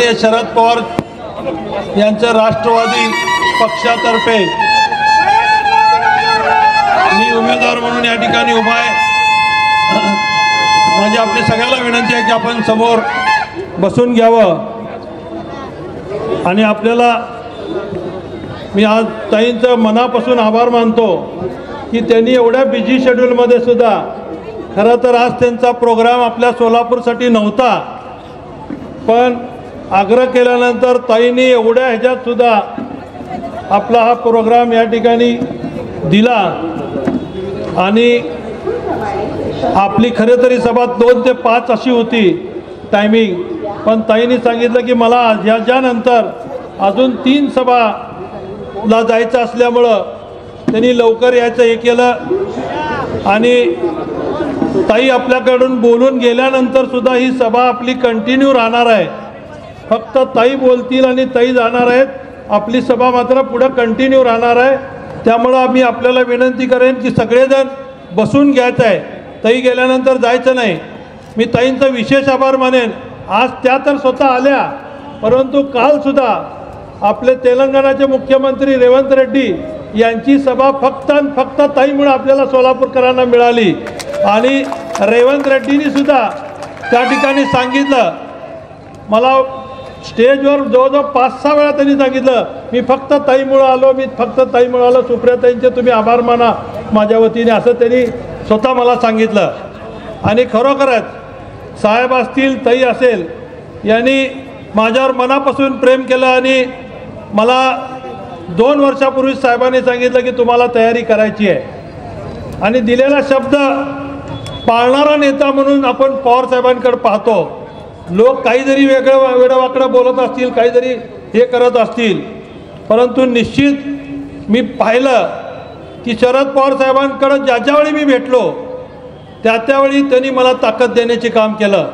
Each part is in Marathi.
आदरणीय शरद पवार यांच्या राष्ट्रवादी पक्षातर्फे मी उमेदवार म्हणून या ठिकाणी उभा आहे। म्हणजे आपली सगळ्याला विनंती आहे की आपण समोर बसून घ्यावं आणि आपल्याला मी आज ताईंचं मनापासून आभार मानतो की त्यांनी एवढ्या बिझी शेड्यूलमध्ये सुद्धा खरं तर आज त्यांचा प्रोग्राम आपल्या सोलापूरसाठी नव्हता, पण आग्रह केल्यानंतर ताईंनी एवढ्या ह्याच्यात सुद्धा आपला हा प्रोग्राम या ठिकाणी दिला आणि आपली खरं तरी सभा 2 ते 5 अशी होती टायमिंग, पण ताईंनी सांगितलं की मला ह्याच्यानंतर अजून 3 सभाला जायचं असल्यामुळं त्यांनी लवकर यायचं हे केलं आणि ताई आपल्याकडून बोलून गेल्यानंतर सुद्धा ही सभा आपली कंटिन्यू राहणार आहे। फक्त ताई बोलतील आणि ताई जाणार आहेत, आपली सभा मात्र पुढे कंटिन्यू राहणार आहे। त्यामुळं आम्ही आपल्याला विनंती करेन की सगळेजण बसून घ्यायचं आहे, ताई गेल्यानंतर जायचं नाही। मी ताईंचा विशेष आभार मानेन, आज त्या तर स्वतः आल्या, परंतु कालसुद्धा आपले तेलंगणाचे मुख्यमंत्री रेवंत रेड्डी यांची सभा फक्त आणि फक्त ताईमुळे आपल्याला सोलापूरकरांना मिळाली आणि रेवंत रेड्डींनी सुद्धा त्या ठिकाणी सांगितलं, मला स्टेजवर जवळजवळ 5-6 वेळा त्यांनी सांगितलं मी फक्त ताईमुळे आलो, मी फक्त ताईमुळे आलो, सुप्रियाताईंचे तुम्ही आभार माना माझ्या वतीने, असं त्यांनी स्वतः मला सांगितलं। आणि खरोखरच साहेब असतील ताई असेल यांनी माझ्यावर मनापासून प्रेम केलं आणि मला 2 वर्षापूर्वी साहेबांनी सांगितलं की तुम्हाला तयारी करायची आहे आणि दिलेला शब्द पाळणारा नेता म्हणून आपण पवार साहेबांकडे पाहतो। लोक काही जरी वेडवाकडं बोलत असतील, काही जरी हे करत असतील, परंतु निश्चित मी पाहिलं की शरद पवार साहेबांकडे ज्यावेळी मी भेटलो त्यावेळी त्यांनी मला ताकद देण्याचे काम केलं।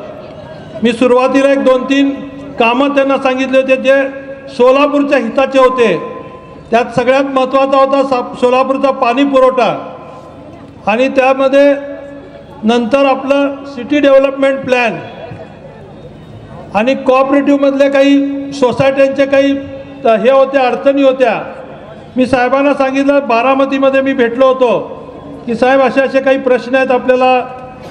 मी सुरुवातीला 1-2-3 कामं त्यांना सांगितले होते जे सोलापूरच्या हिताचे होते, त्यात सगळ्यात महत्त्वाचा होता सोलापूरचा पाणी पुरवठा आणि त्यामध्ये नंतर आपलं सिटी डेव्हलपमेंट प्लॅन आणि कोऑपरेटिव्हमधले काही सोसायट्यांचे काही हे होत्या, अडचणी होत्या। मी साहेबांना सांगितलं, बारामतीमध्ये मी भेटलो होतो की साहेब असे काही प्रश्न आहेत, आपल्याला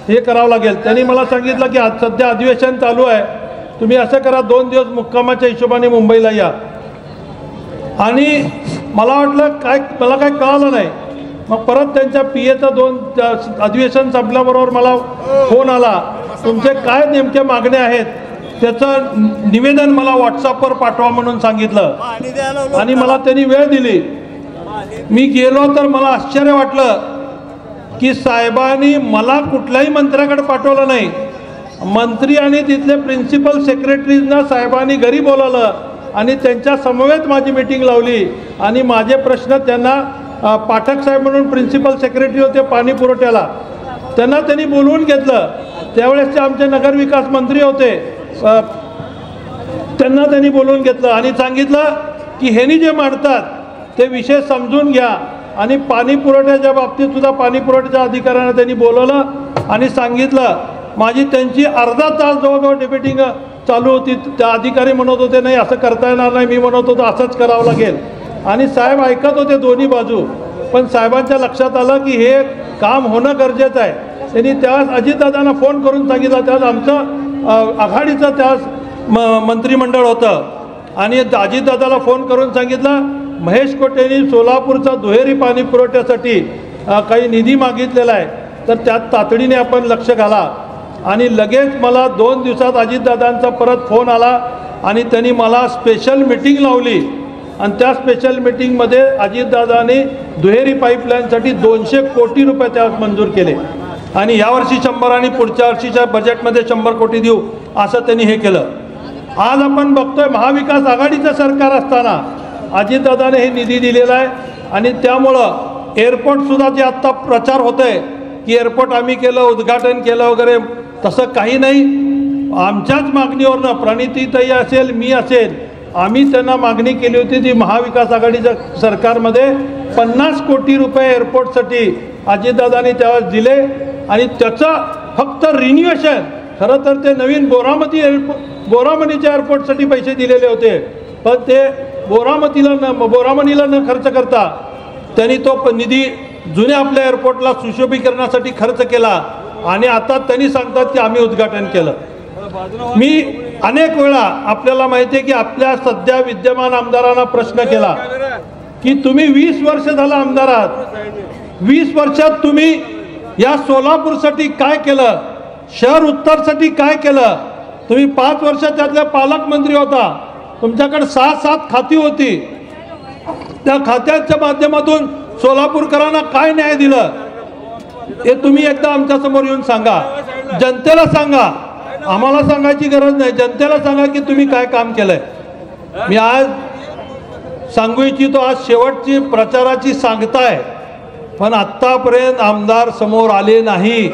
हे करावं लागेल। त्यांनी मला सांगितलं की आज सध्या अधिवेशन चालू आहे, तुम्ही असं करा 2 दिवस मुक्कामाच्या हिशोबाने मुंबईला या। आणि मला वाटलं मला काय कळालं नाही, मग परत त्यांच्या PAचं 2 अधिवेशन संपल्याबरोबर मला फोन आला, तुमचे काय नेमक्या मागण्या आहेत त्याचं निवेदन मला व्हॉट्सअपवर पाठवा म्हणून सांगितलं आणि मला त्यांनी वेळ दिली। मी गेलो तर मला आश्चर्य वाटलं की साहेबांनी मला कुठल्याही मंत्र्याकडे पाठवलं नाही, मंत्री आणि तिथले प्रिन्सिपल सेक्रेटरीजना साहेबांनी घरी बोलावलं आणि त्यांच्या समवेत माझी मीटिंग लावली आणि माझे प्रश्न त्यांना पाठक साहेब म्हणून प्रिन्सिपल सेक्रेटरी होते पाणी पुरवठ्याला, त्यांनी बोलवून घेतलं। त्यावेळेसचे आमचे नगरविकास मंत्री होते, त्यांनी बोलवून घेतलं आणि सांगितलं की ह्यांनी जे मांडतात ते विषय समजून घ्या आणि पाणी पुरवठ्याच्या बाबतीत सुद्धा पाणी पुरवठ्याच्या अधिकाऱ्यांना त्यांनी बोलवलं आणि सांगितलं। माझी त्यांची अर्धा तास जवळजवळ डिबेटिंग चालू होती। त्या अधिकारी म्हणत होते नाही असं करता येणार नाही, मी म्हणत होतो असंच करावं लागेल आणि साहेब ऐकत होते दोन्ही बाजू, पण साहेबांच्या लक्षात आलं की हे काम होणं गरजेचं आहे। त्यांनी त्यावेळेस अजितदादांना फोन करून सांगितलं, त्यावेळेस आमचं आघाडीचं त्यावेळेस मंत्रिमंडळ होतं आणि अजितदादाला फोन करून सांगितलं महेश कोटेंनी सोलापूरचा दुहेरी पाणी पुरवठ्यासाठी काही निधी मागितलेला आहे, तर त्यात तातडीने आपण लक्ष घाला। आणि लगेच मला 2 दिवसात अजितदादांचा परत फोन आला आणि त्यांनी मला स्पेशल मीटिंग लावली आणि त्या स्पेशल मीटिंगमध्ये अजितदादांनी दुहेरी पाईपलाईनसाठी 200 कोटी रुपये त्यात मंजूर केले आणि यावर्षी 100 आणि पुढच्या वर्षीच्या बजेटमध्ये 100 कोटी देऊ असं त्यांनी हे केलं। आज आपण बघतोय महाविकास आघाडीचं सरकार असताना अजितदादाने हे निधी दिलेला आहे आणि त्यामुळं एअरपोर्टसुद्धा जे आत्ता प्रचार होत आहे की एअरपोर्ट आम्ही केलं, उद्घाटन केलं वगैरे, तसं काही नाही। आमच्याच मागणीवरनं प्रणितीताई असेल, मी असेल, आम्ही त्यांना मागणी केली होती ती महाविकास आघाडीच्या सरकारमध्ये 50 कोटी रुपये एअरपोर्टसाठी अजितदादांनी त्यावेळेस दिले आणि त्याचं फक्त रिन्युएशन, खरं तर ते नवीन बोरामती बोरामणीच्या एअरपोर्टसाठी पैसे दिलेले होते, पण ते बोरामणीला न खर्च करता त्यांनी तो निधी जुन्या आपल्या एअरपोर्टला सुशोभीकरणासाठी खर्च केला आणि आता त्यांनी सांगतात की आम्ही उद्घाटन केलं. मी अनेक वेळा आपल्याला माहिती आहे की आपल्या सध्या विद्यमान आमदारांना प्रश्न केला की तुम्ही 20 वर्ष झालं आमदार आहात, 20 वर्षात तुम्ही या सोलापूरसाठी काय केलं, शहर उत्तरसाठी काय केलं. तुम्ही 5 वर्ष त्यातल्या पालकमंत्री होता, तुमच्याकडे 6-7 खाती होती, त्या खात्यांच्या माध्यमातून सोलापूरकरांना काय न्याय दिलं हे तुम्ही एकदा आमच्या समोर येऊन सांगा. जनतेला सांगा, आम्हाला सांगायची गरज नाही, जनतेला सांगा की तुम्ही काय काम केलंय. मी आज सांगू इच्छितो, आज शेवटची प्रचाराची सांगताय, पण आत्तापर्यंत आमदार समोर आले नाही.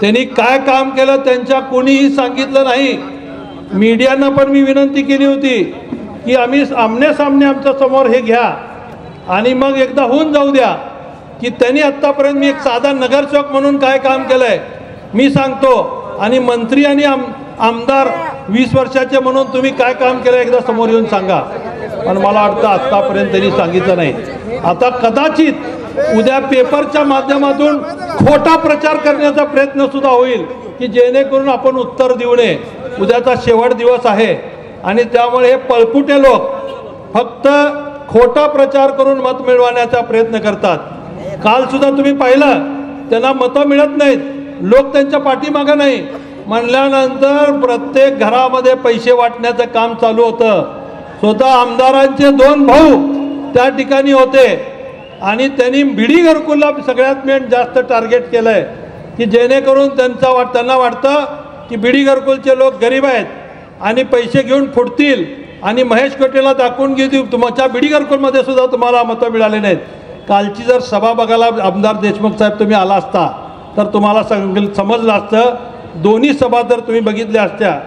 त्यांनी काय काम केलं त्यांच्या कोणीही सांगितलं नाही. मीडियांना पण मी विनंती केली होती की आम्ही आमने सामने आमच्या समोर हे घ्या आणि मग एकदा होऊन जाऊ द्या की त्यांनी आत्तापर्यंत मी एक साधा नगरसेवक म्हणून काय काम केलंय मी सांगतो आणि मंत्री आणि आमदार 20 वर्षाचे म्हणून तुम्ही काय काम केलं एकदा समोर येऊन सांगा. पण मला वाटतं आत्तापर्यंत त्यांनी सांगितलं नाही. आता कदाचित उद्या पेपरच्या माध्यमातून खोटा प्रचार करण्याचा प्रयत्न सुद्धा होईल की जेणेकरून आपण उत्तर देऊ नये. उद्याचा शेवट दिवस आहे आणि त्यामुळे हे पळपुटे लोक फक्त खोटा प्रचार करून मत मिळवण्याचा प्रयत्न करतात. काल सुद्धा तुम्ही पाहिलं, त्यांना मतं मिळत नाहीत, लोक त्यांच्या पाठीमागं नाही म्हणल्यानंतर प्रत्येक घरामध्ये पैसे वाटण्याचं काम चालू होतं. स्वतः आमदारांचे 2 भाऊ त्या ठिकाणी होते आणि त्यांनी बीडी घरकुलला सगळ्यात मेन जास्त टार्गेट केलंय की जेणेकरून त्यांना वाटतं की बीडी घरकुलचे लोक गरीब आहेत आणि पैसे घेऊन फुटतील आणि महेश कोटेला दाखवून घेतील तुमच्या बीडी घरकुलमध्ये सुद्धा तुम्हाला मतं मिळाले नाहीत. कालची जर सभा बघायला आमदार देशमुख साहेब तुम्ही आला असता तर तुम्हाला समजलं असतं. दोन्ही सभा जर तुम्ही बघितल्या असत्या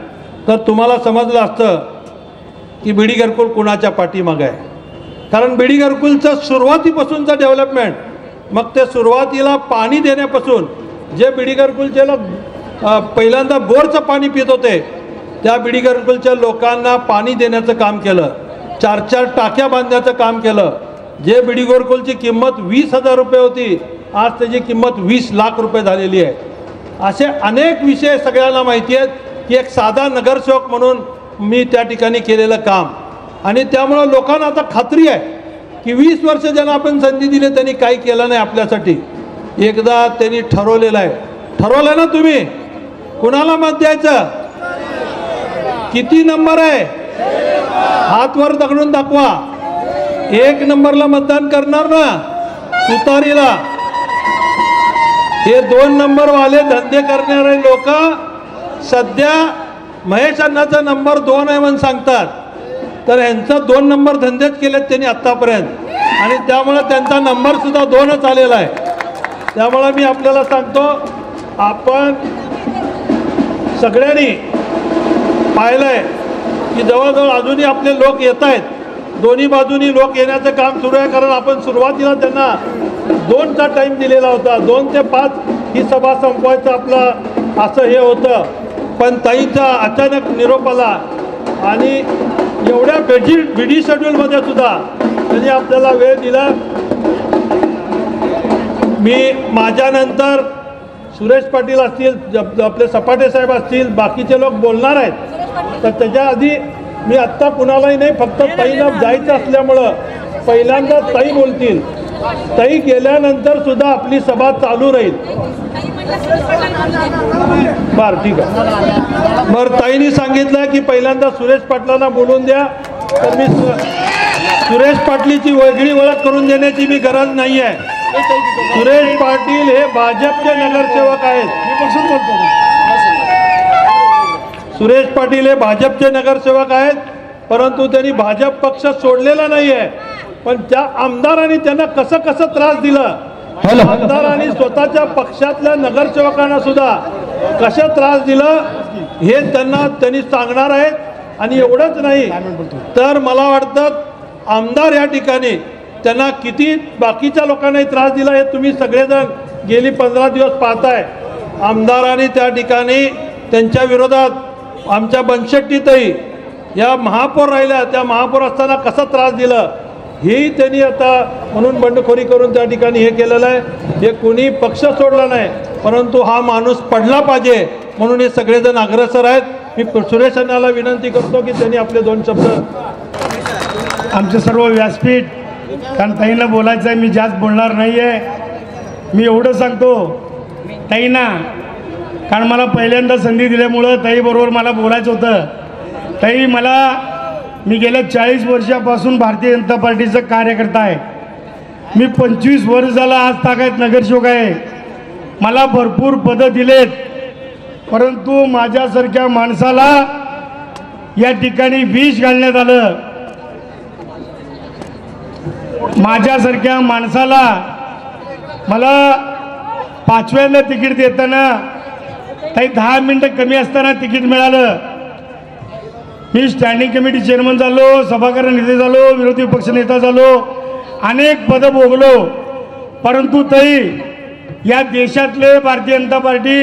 तर तुम्हाला समजलं असतं की बीडी घरकुल कुणाच्या पाठीमागे आहे. कारण बीडी घरकुलचं सुरुवातीपासूनचं डेव्हलपमेंट, मग ते सुरुवातीला पाणी देण्यापासून जे बीडी घरकुलचे लोक पहिल्यांदा बोरचं पाणी पित होते त्या बीडी घरकुलच्या लोकांना पाणी देण्याचं काम केलं, 4-4 टाक्या बांधण्याचं काम केलं. जे बीडी घरकुलची किंमत 20,000 रुपये होती आज त्याची किंमत 20 लाख रुपये झालेली आहे. असे अनेक विषय सगळ्यांना माहिती आहेत की एक साधा नगरसेवक म्हणून मी त्या ठिकाणी केलेलं काम आणि त्यामुळं लोकांना आता खात्री आहे की 20 वर्ष ज्यांना आपण संधी दिली त्यांनी काही केलं नाही आपल्यासाठी. एकदा त्यांनी ठरवलेलं आहे. ठरवलं ना तुम्ही कुणाला मत द्यायचं, किती नंबर आहे, हात वर दगडून दाखवा. 1 नंबरला मतदान करणार ना, तुतारीला. हे 2 नंबर वाले धंदे करणारे लोक सध्या महेश अण्णाचा नंबर 2 आहे म्हणून सांगतात, तर यांचा 2 नंबर धंदेच केलेत त्यांनी आत्तापर्यंत आणि त्यामुळे त्यांचा नंबर सुद्धा 2च आलेला आहे. त्यामुळे मी आपल्याला सांगतो, आपण सगळ्यांनी पाहिलंय की जवळजवळ अजूनही आपले लोक येत आहेत. दोन्ही बाजूनी लोक येण्याचं काम सुरू आहे. कारण आपण सुरुवातीला त्यांना 2चा टाईम दिलेला होता, 2 ते 5 ही सभा संपवायचं आपलं असं हे होतं. पण ताईंचा अचानक निरोप आला आणि एवढ्या बिडी शेड्यूलमध्ये सुद्धा त्यांनी आपल्याला वेळ दिला. मी माझ्यानंतर सुरेश पाटील असतील, आपले सपाटे साहेब असतील, बाकीचे लोक बोलणार आहेत. तर त्याच्या आधी मी आत्ता कुणालाही नाही, फक्त ताईला जायचं असल्यामुळं पहिल्यांदा ताई बोलतील. ताई गेल्यानंतर सुद्धा आपली सभा चालू राहील. बरं ठीक आहे. बरं ताईंनी सांगितलं की पहिल्यांदा सुरेश पाटलांना बोलून द्या, तर मी सुरेश पाटलीची वेगळी ओळख करून देण्याची मी गरज नाही आहे. सुरेश पाटील हे भाजपचे नगरसेवक आहेत. सुरेश पाटील हे भाजपचे नगरसेवक आहेत, परंतु त्यांनी भाजप पक्ष सोडलेला नाही आहे. पण त्या आमदारांनी त्यांना कसं कसं त्रास दिला, आमदारांनी स्वतःच्या पक्षातल्या नगरसेवकांना सुद्धा कसं त्रास दिलं हे त्यांनी सांगणार आहेत. आणि एवढंच नाही तर मला वाटतं आमदार या ठिकाणी त्यांना किती बाकीच्या लोकांनाही त्रास दिला हे तुम्ही सगळेजण गेली 15 दिवस पाहताय. आमदारांनी त्या ठिकाणी त्यांच्या विरोधात आमच्या बनशेट्टीतही या महापौर राहिल्या, त्या महापौर असताना कसा त्रास दिला ही त्यांनी आता म्हणून बंडखोरी करून त्या ठिकाणी हे केलेलं आहे. हे कोणी पक्ष सोडला नाही, परंतु हा माणूस पडला पाहिजे म्हणून हे सगळेजण अग्रेसर आहेत. मी सुरेश अण्णाला विनंती करतो की त्यांनी आपले 2 शब्द. आमचं सर्व व्यासपीठ, कारण ताईंना बोलायचं आहे, मी जास्त बोलणार नाही आहे. मी एवढं सांगतो ताईंना, कारण मला पहिल्यांदा संधी दिल्यामुळं ताईबरोबर मला बोलायचं होतं. ताई, मी गेल्या 40 वर्षापासून भारतीय जनता पार्टीचा कार्यकर्ता आहे. मी 25 वर्ष झालं आज तागायत नगरसेवक आहे. मला भरपूर पदं दिलेत, परंतु माझ्यासारख्या माणसाला या ठिकाणी विष घालण्यात आलं. माझ्यासारख्या माणसाला मला 5व्यांदा तिकीट देताना काही 10 मिनिटं कमी असताना तिकीट मिळालं. मी स्टँडिंग कमिटी चेअरमन झालो, सभागृह नेते झालो, विरोधी पक्ष नेता झालो, अनेक पदं भोगलो. परंतु ताई, या देशातले भारतीय जनता पार्टी,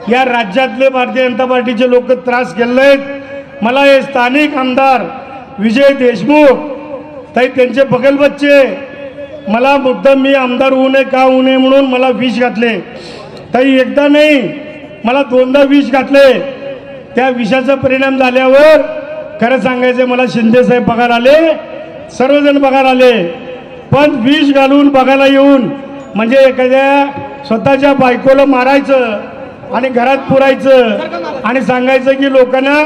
या राज्यातले भारतीय जनता पार्टीचे लोक त्रास केले आहेत. मला हे स्थानिक आमदार विजय देशमुख ताई, त्यांचे बगलबच्चे मला मुद्दाम मी आमदार होऊ नये का होऊ नये म्हणून मला विष घातले. ताई, एकदा नाही, मला 2दा विष घातले. त्या विषाचा परिणाम झाल्यावर खरं सांगायचं मला शिंदेसाहेब बघायला आले, सर्वजण बघायला आले. पण विष घालून बघायला येऊन म्हणजे एखाद्या स्वतःच्या बायकोला मारायचं आणि घरात पुरायचं आणि सांगायचं की लोकांना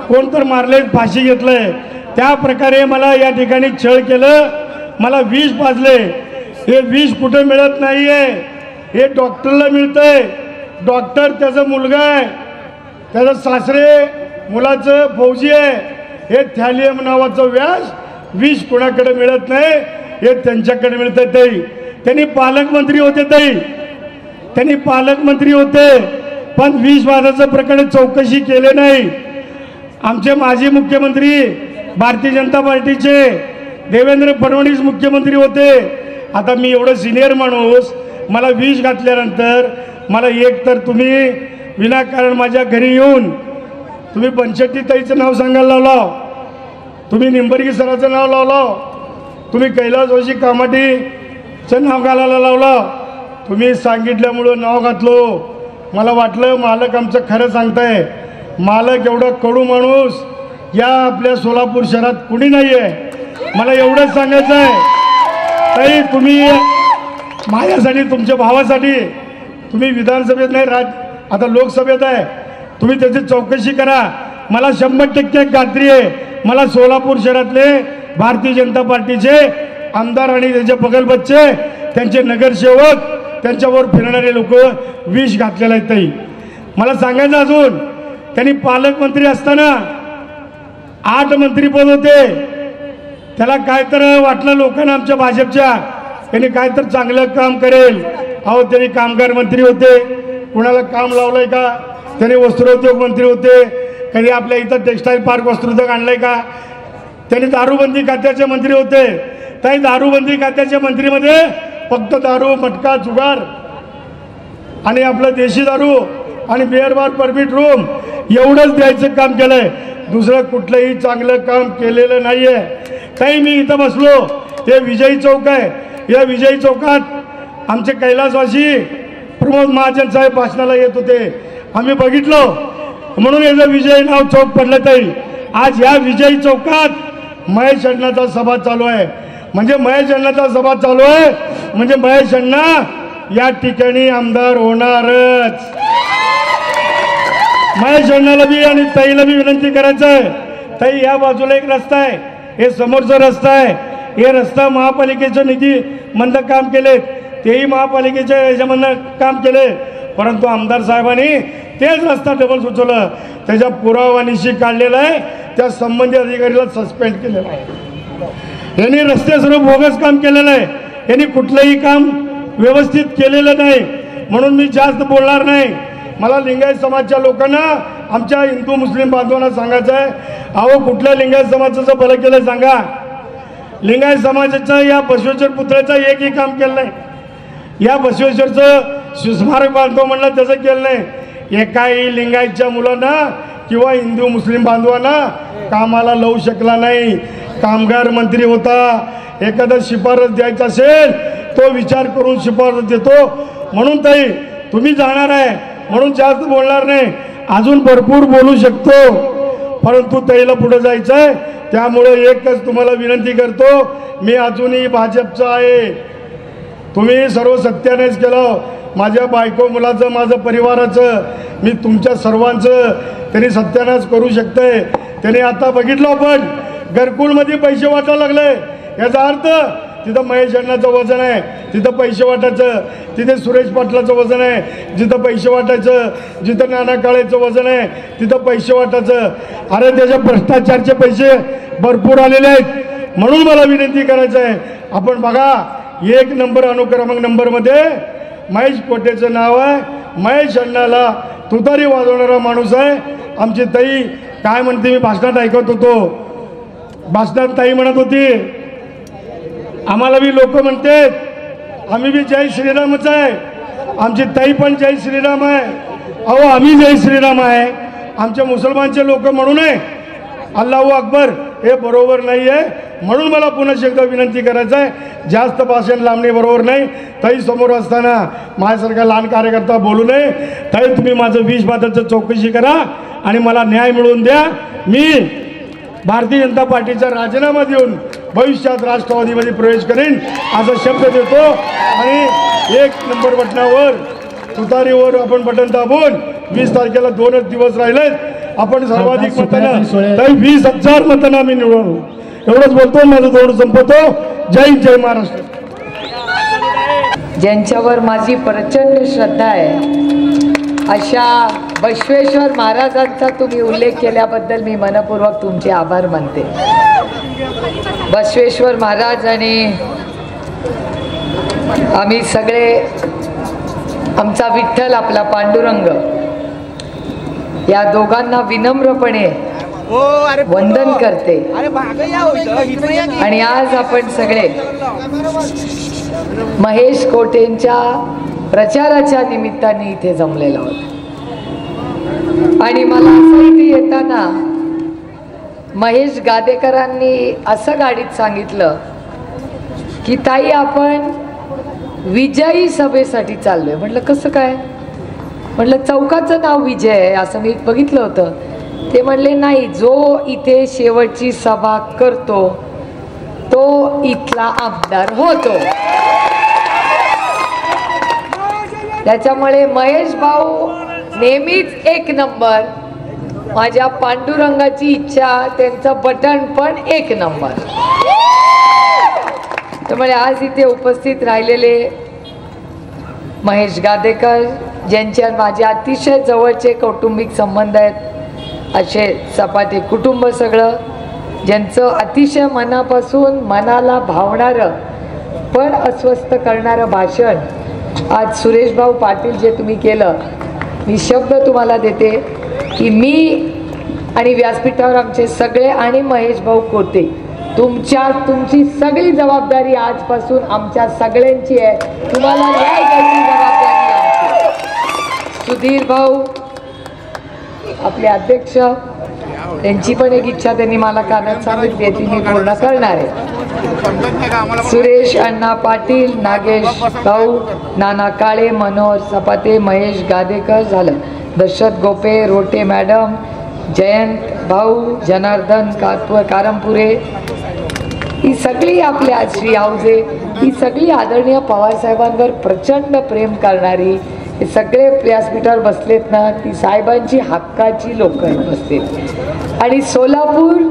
कोणतर मारले, फाशी घेतलंय. त्या प्रकारे मला या ठिकाणी छळ केलं, मला विष पाजले. हे विष कुठे मिळत नाही आहे, हे डॉक्टरला मिळतंय. डॉक्टर त्याचा मुलगा आहे, त्याचा सासरे मुलाचं फौजी आहे. हे थॅलियम नावाचं विष कुणाकडे मिळत नाही, हे त्यांच्याकडे मिळतं. ताई, त्यांनी पालकमंत्री होते. ताई, त्यांनी पालकमंत्री होते, पण विषवादाचं प्रकरण चौकशी केले नाही. आमचे माजी मुख्यमंत्री भारतीय जनता पार्टीचे देवेंद्र फडणवीस मुख्यमंत्री होते. आता मी एवढं सिनियर माणूस, मला विष घातल्यानंतर मला एक तर तुम्ही विनाकारण माझ्या घरी येऊन तुम्ही बनशेट्टी ताईचं नाव सांगायला लावलं, तुम्ही निंबर्गी सराचं नाव लावलं, तुम्ही कैलासवासी कामाटीचं नाव घालायला लावलं. तुम्ही सांगितल्यामुळं नाव घातलो. मला वाटलं मालक आमचं खरं सांगताय. मालक एवढा कडू माणूस या आपल्या सोलापूर शहरात कुणी नाही आहे. मला एवढंच सांगायचं आहे. ताई, तुम्ही माझ्यासाठी, तुमच्या भावासाठी तुम्ही विधानसभेत नाही, आता लोकसभेत आहे, तुम्ही त्याची चौकशी करा. मला 100% खात्री आहे, मला सोलापूर शहरातले भारतीय जनता पार्टीचे आमदार आणि त्याचे बगलबच्चे, त्यांचे नगरसेवक, त्यांच्यावर फिरणारे लोक विष घातलेले आहेत. ताई, मला सांगायचं अजून, त्यांनी पालकमंत्री असताना 8 मंत्रीपद होते. त्याला काय तर वाटलं लोकांना आमच्या भाजपच्या, त्यांनी काय तर चांगलं काम करेल. अहो, त्यांनी कामगार मंत्री होते, कुणाला काम लावलंय का? त्यांनी वस्त्रोद्योग मंत्री होते, कधी आपल्या इथं टेक्स्टाईल पार्क वस्त्रोद्योग आणलंय का? त्यांनी दारूबंदी खात्याचे मंत्री होते. त्याही दारूबंदी खात्याच्या मंत्रीमध्ये फक्त दारू, मटका, जुगार आणि आपलं देशी दारू आणि बिअर बार परमिट रूम एवढंच द्यायचं काम केलंय. दुसरं कुठलंही चांगलं काम केलेलं नाही आहे. काही मी इथं बसलो, हे विजयी चौक आहे. या विजयी चौकात आमचे कैलासवासी प्रमोद महाजन साहेब भाषणाला येत होते, आम्ही बघितलो, म्हणून याचं विजय नाव चौक पडलं. ताई, आज या विजयी चौकात महेश अण्णाचा सभा चालू आहे. म्हणजे महेश अण्णाचा सभा चालू आहे म्हणजे महेश अण्णा या ठिकाणी आमदार होणारच. महेश अण्णाला बी आणि ताईला बी विनंती करायचं आहे. ताई, या बाजूला एक रस्ता आहे, हे समोरचा रस्ता आहे. हे रस्ता महापालिकेच्या निधीमधनं काम केले, तेही महापालिकेच्या याच्यामधनं काम केले, परंतु आमदार साहेबांनी तेच रस्ता डबल सुचवलं. त्याच्या पुरावानिशी काढलेला आहे, त्या संबंधित अधिकारीला सस्पेंड केलेलं आहे. यांनी रस्ते सर्व बोगस काम केलेलं आहे. यांनी कुठलंही काम व्यवस्थित केलेलं नाही. म्हणून मी जास्त बोलणार नाही. मला लिंगायत समाजच्या लोकांना, आमच्या हिंदू मुस्लिम बांधवांना सांगायचं आहे, अहो, कुठल्या लिंगायत समाजाचं भलं केलं सांगा. लिंगायत समाजाचं या बसवेश्वर पुतळ्याचं एकही काम केलं नाही. या बसवेश्वरचं स्मारक बांधतो म्हणलं त्याचं केलं नाही. एकाही लिंगायतच्या मुलांना किंवा हिंदू मुस्लिम बांधवांना कामाला लावू शकला नाही. कामगार मंत्री होता, एखादा शिफारस द्यायचा असेल तो विचार करून शिफारस देतो. म्हणून ताई तुम्ही जाणार आहे म्हणून जास्त बोलणार नाही, अजून भरपूर बोलू शकतो, परंतु ताईला पुढे जायचं आहे. त्यामुळे एकच तुम्हाला विनंती करतो, मी अजूनही भाजपचा आहे. तुम्ही सर्व सत्यानाश केलं, माझ्या बायको मुलाचं, माझं परिवाराचं, मी तुमच्या सर्वांचं त्यांनी सत्यानाश करू शकते. त्यांनी आता बघितलं आपण घरकुलमध्ये पैसे वाटायला लागले, याचा अर्थ तिथं महेश अण्णाचं वजन आहे, तिथं पैसे वाटायचं, तिथे सुरेश पाटलाचं वजन आहे, जिथं पैसे वाटायचं, जिथं नाना काळेचं वजन आहे तिथं पैसे वाटायचं. अरे त्याच्या भ्रष्टाचारचे पैसे भरपूर आलेले आहेत. म्हणून मला विनंती करायचं आहे, आपण बघा 1 नंबर अनुक्रमांक नंबरमध्ये महेश कोटेचं नाव आहे. महेश अण्णाला तुतारी वाजवणारा माणूस आहे. आमची ताई काय म्हणते, मी भाषणात ऐकत होतो, भाषणात ताई म्हणत होती आम्हाला बी लोक म्हणते आम्ही बी जय श्रीरामच आहे, आमची ताई पण जय श्रीराम आहे. अहो आम्ही जय श्रीराम आहे, आमच्या मुसलमानचे लोक म्हणू नये अल्लाहू अकबर, हे बरोबर नाही आहे. म्हणून मला पुन्हा एकदा विनंती करायचं आहे, जास्त भाषण लांबणे बरोबर नाही. ताई समोर असताना माझ्यासारखा लहान कार्यकर्ता बोलू नये. ताई तुम्ही माझं 20 बाबतचं चौकशी करा आणि मला न्याय मिळवून द्या. मी भारतीय जनता पार्टीचा राजीनामा देऊन भविष्यात राष्ट्रवादीमध्ये प्रवेश करेन असा शब्द देतो. आणि 1 नंबर बटनावर तुतारीवर आपण बटन दाबून 20 तारखेला 2च दिवस राहिलेत, आपण सर्वाधिक मतांना तर 20,000 मतांना आम्ही निवडू. एवढंच बोलतो, माझं जोड संपवतो. जय जय महाराष्ट्र. ज्यांच्यावर माझी प्रचंड श्रद्धा आहे अशा बसवेश्वर महाराजांचा तुम्ही उल्लेख केल्याबद्दल मी मनपूर्वक तुमचे आभार मानते. बसवेश्वर महाराज आणि आम्ही सगळे, आमचा विठ्ठल आपला पांडुरंग, या दोघांना विनम्रपणे वंदन करते. आणि आज आपण सगळे महेश कोटेंच्या प्रचाराच्या निमित्ताने इथे जमलेलो आहोत. आणि मला असं इथे येताना महेश गादेकरांनी असं गाडीत सांगितलं की ताई आपण विजयी सभेसाठी चाललोय. म्हटलं कसं काय? म्हटलं चौकाचं नाव विजय आहे असं मी बघितलं होतं. ते म्हणले नाही, जो इथे शेवटची सभा करतो तो इथला आमदार होतो. त्याच्यामुळे महेश भाऊ नेहमीच 1 नंबर. माझ्या पांडुरंगाची इच्छा, त्यांचं बटन पण 1 नंबर. त्यामुळे आज इथे उपस्थित राहिलेले महेश गादेकर, ज्यांच्या माझे अतिशय जवळचे कौटुंबिक संबंध आहेत, असे सपाटे कुटुंब सगळं, ज्यांचं अतिशय मनापासून मनाला भावणारं पण अस्वस्थ करणारं भाषण आज सुरेश भाऊ पाटील जे तुम्ही केलं, मी शब्द तुम्हाला देते की मी आणि व्यासपीठावर आमचे सगळे आणि महेश भाऊ कोटे, तुमची सगळी जबाबदारी आजपासून आमच्या सगळ्यांची आहे. तुम्हाला न्याय द्यायची जबाबदारी आमची. सुधीर भाऊ आपले अध्यक्ष, त्यांची पण एक इच्छा त्यांनी मला कानात सांगितली, ती मी पूर्ण करणार आहे. सुरेश अण्णा पाटील, नागेश भाऊ, नाना काळे, मनोहर सपाते, महेश गादेकर झालं, दशरथ गोपे, रोटे मॅडम, जयंत भाऊ, जनार्दन कारमपुरे, ही सगळी आपल्या श्री आऊजे, ही सगळी आदरणीय पवारसाहेबांवर प्रचंड प्रेम करणारी, हे सगळे व्यासपीठावर बसलेत ना, ती साहेबांची हक्काची लोक बसलेत. आणि सोलापूर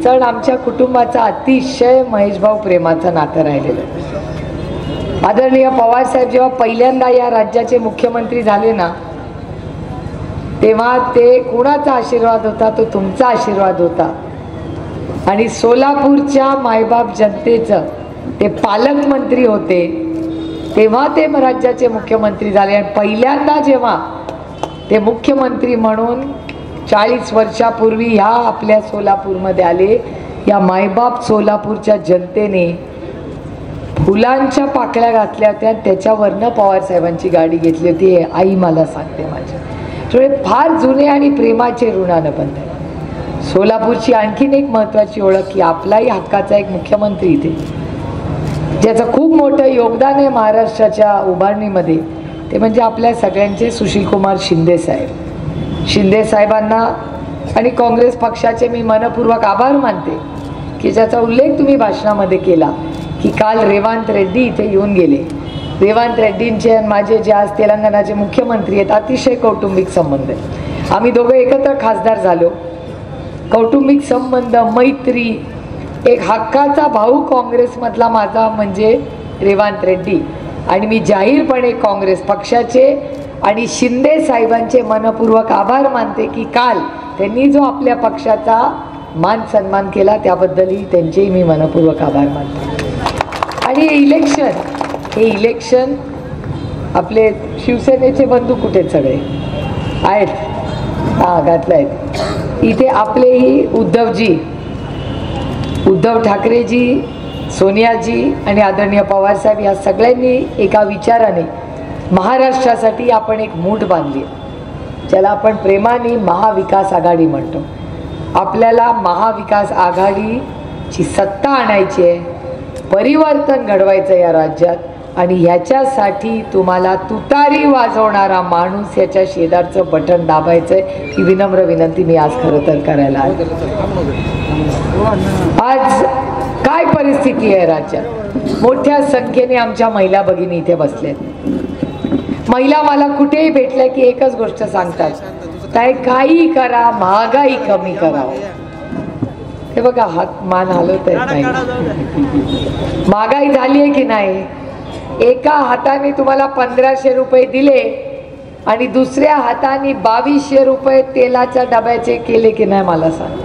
चढ आमच्या कुटुंबाचा अतिशय महेशभाऊ प्रेमाचं नातं राहिलेलं. आदरणीय पवारसाहेब जेव्हा पहिल्यांदा या राज्याचे मुख्यमंत्री झाले ना, तेव्हा ते कुणाचा आशीर्वाद होता? तो तुमचा आशीर्वाद होता. आणि सोलापूरच्या मायबाप जनतेचं ते पालकमंत्री होते, तेव्हा ते राज्याचे मुख्यमंत्री झाले. आणि पहिल्यांदा जेव्हा ते मुख्यमंत्री म्हणून 40 वर्षापूर्वी ह्या आपल्या सोलापूरमध्ये आले, या मायबाप सोलापूरच्या जनतेने फुलांच्या पाकळ्या घातल्या होत्या, त्याच्यावरनं पवारसाहेबांची गाडी घेतली होती. आई मला सांगते माझ्या, त्यामुळे फार जुने आणि प्रेमाचे ऋणानं बंध आहे. सोलापूरची आणखीन एक महत्त्वाची ओळख की आपलाही हक्काचा एक मुख्यमंत्री इथे, ज्याचं खूप मोठं योगदान आहे महाराष्ट्राच्या उभारणीमध्ये, ते म्हणजे आपल्या सगळ्यांचे सुशीलकुमार शिंदे साहेब. शिंदे साहेबांना आणि काँग्रेस पक्षाचे मी मनपूर्वक आभार मानते की ज्याचा उल्लेख तुम्ही भाषणामध्ये केला की काल रेवांत रेड्डी इथे येऊन गेले. रेवांत रेड्डींचे आणि माझे जे आज तेलंगणाचे मुख्यमंत्री आहेत अतिशय कौटुंबिक संबंध आहेत. आम्ही दोघं एकत्र खासदार झालो. कौटुंबिक संबंध, मैत्री, एक हक्काचा भाऊ काँग्रेसमधला माझा म्हणजे रेवांत रेड्डी. आणि मी जाहीरपणे काँग्रेस पक्षाचे आणि शिंदे साहेबांचे मनपूर्वक आभार मानते की काल त्यांनी जो आपल्या पक्षाचा मान सन्मान केला त्याबद्दलही त्यांचेही मी मनपूर्वक आभार मानते. आणि हे इलेक्शन आपले शिवसेनेचे बंधू कुठे सगळे आहेत? हां, घातले आहेत इथे. आपलेही उद्धव ठाकरेजी, सोनियाजी आणि आदरणीय पवारसाहेब या सगळ्यांनी एका विचाराने महाराष्ट्रासाठी आपण एक मूठ बांधली, ज्याला आपण प्रेमाने महाविकास आघाडी म्हणतो. आपल्याला महाविकास आघाडीची सत्ता आणायची आहे, परिवर्तन घडवायचं या राज्यात. आणि ह्याच्यासाठी तुम्हाला तुतारी वाजवणारा माणूस याच्या शेजारचं बटन दाबायचंय ही विनम्र विनंती मी आज खरं तर करायला आहे. आज काय परिस्थिती आहे राज्यात? मोठ्या संख्येने आमच्या महिला भगिनी इथे बसलेत. महिला मला कुठेही भेटल्या की एकच गोष्ट सांगतात, काय काही करा, महागाई कमी करावं. हे बघा, हात मान हलवत आहेत नाही. महागाई झाली आहे की नाही? एका हाताने तुम्हाला 1500 रुपये दिले आणि दुसऱ्या हाताने 2200 रुपये तेलाच्या डब्याचे केले की नाही? मला सांग.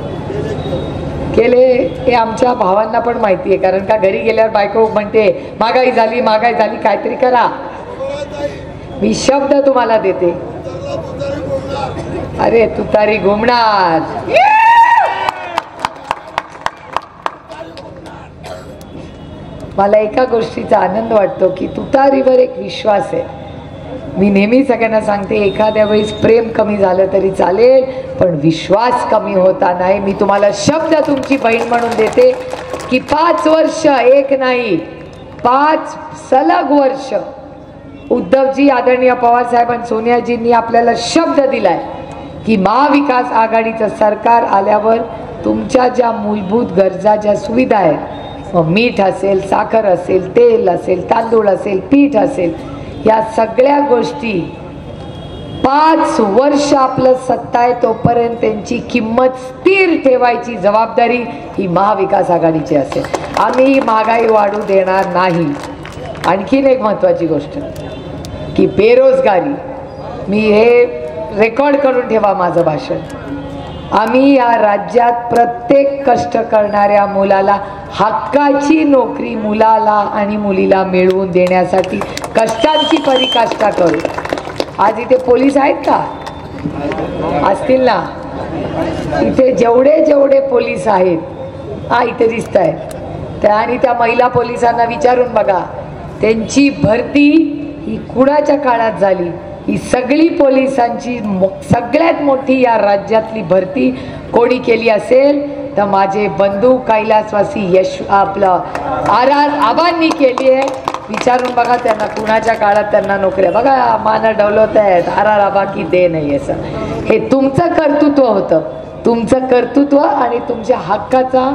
केले. हे आमच्या भावांना पण माहिती आहे, कारण का घरी गेल्यावर बायको म्हणते महागाई झाली, महागाई झाली, काहीतरी करा. मी शब्द तुम्हाला देते, अरे तुतारी घुमणार. मला एका गोष्टीचा आनंद वाटतो की तुतारीवर एक विश्वास आहे. मी नेहमी सगळ्यांना सांगते, एखाद्या वेळेस प्रेम कमी झालं तरी चालेल, पण विश्वास कमी होता नाही. मी तुम्हाला शब्द तुमची बहीण म्हणून देते की 5 वर्ष, एक नाही 5 सलग वर्ष उद्धवजी, आदरणीय पवारसाहेब आणि सोनियाजींनी आपल्याला शब्द दिलाय की महाविकास आघाडीचं सरकार आल्यावर तुमच्या ज्या मूलभूत गरजा, ज्या सुविधा आहेत, मीठ असेल, साखर असेल, तेल असेल, तांदूळ असेल, पीठ असेल, या सगळ्या गोष्टी 5 वर्ष आपलं सत्ता आहे तोपर्यंत त्यांची किंमत स्थिर ठेवायची जबाबदारी ही महाविकास आघाडीची असेल. आम्ही महागाई वाढू देणार नाही. आणखीन एक महत्त्वाची गोष्ट की बेरोजगारी, मी हे रेकॉर्ड करून ठेवा माझं भाषण. आम्ही या राज्यात प्रत्येक कष्ट करणाऱ्या मुलाला हक्काची नोकरी मुलाला आणि मुलीला मिळवून देण्यासाठी कष्टांची पराकाष्ठा करू. आज इथे पोलीस आहेत का? असतील ना. इथे जेवढे पोलीस आहेत, हा इथे दिसत आहेत त्या, आणि त्या महिला पोलिसांना विचारून बघा त्यांची भरती ही कुणाच्या काळात झाली. ही सगळी पोलिसांची सगळ्यात मोठी या राज्यातली भरती कोणी केली असेल तर माझे बंधू कैलासवासी आपलं RR आबांनी केली आहे. विचारून बघा त्यांना कुणाच्या काळात त्यांना नोकऱ्या. बघा मान डवलवत आहेत, RR आबा की दे नाही असं. हे तुमचं कर्तृत्व होतं, तुमचं कर्तृत्व आणि तुमच्या हक्काचा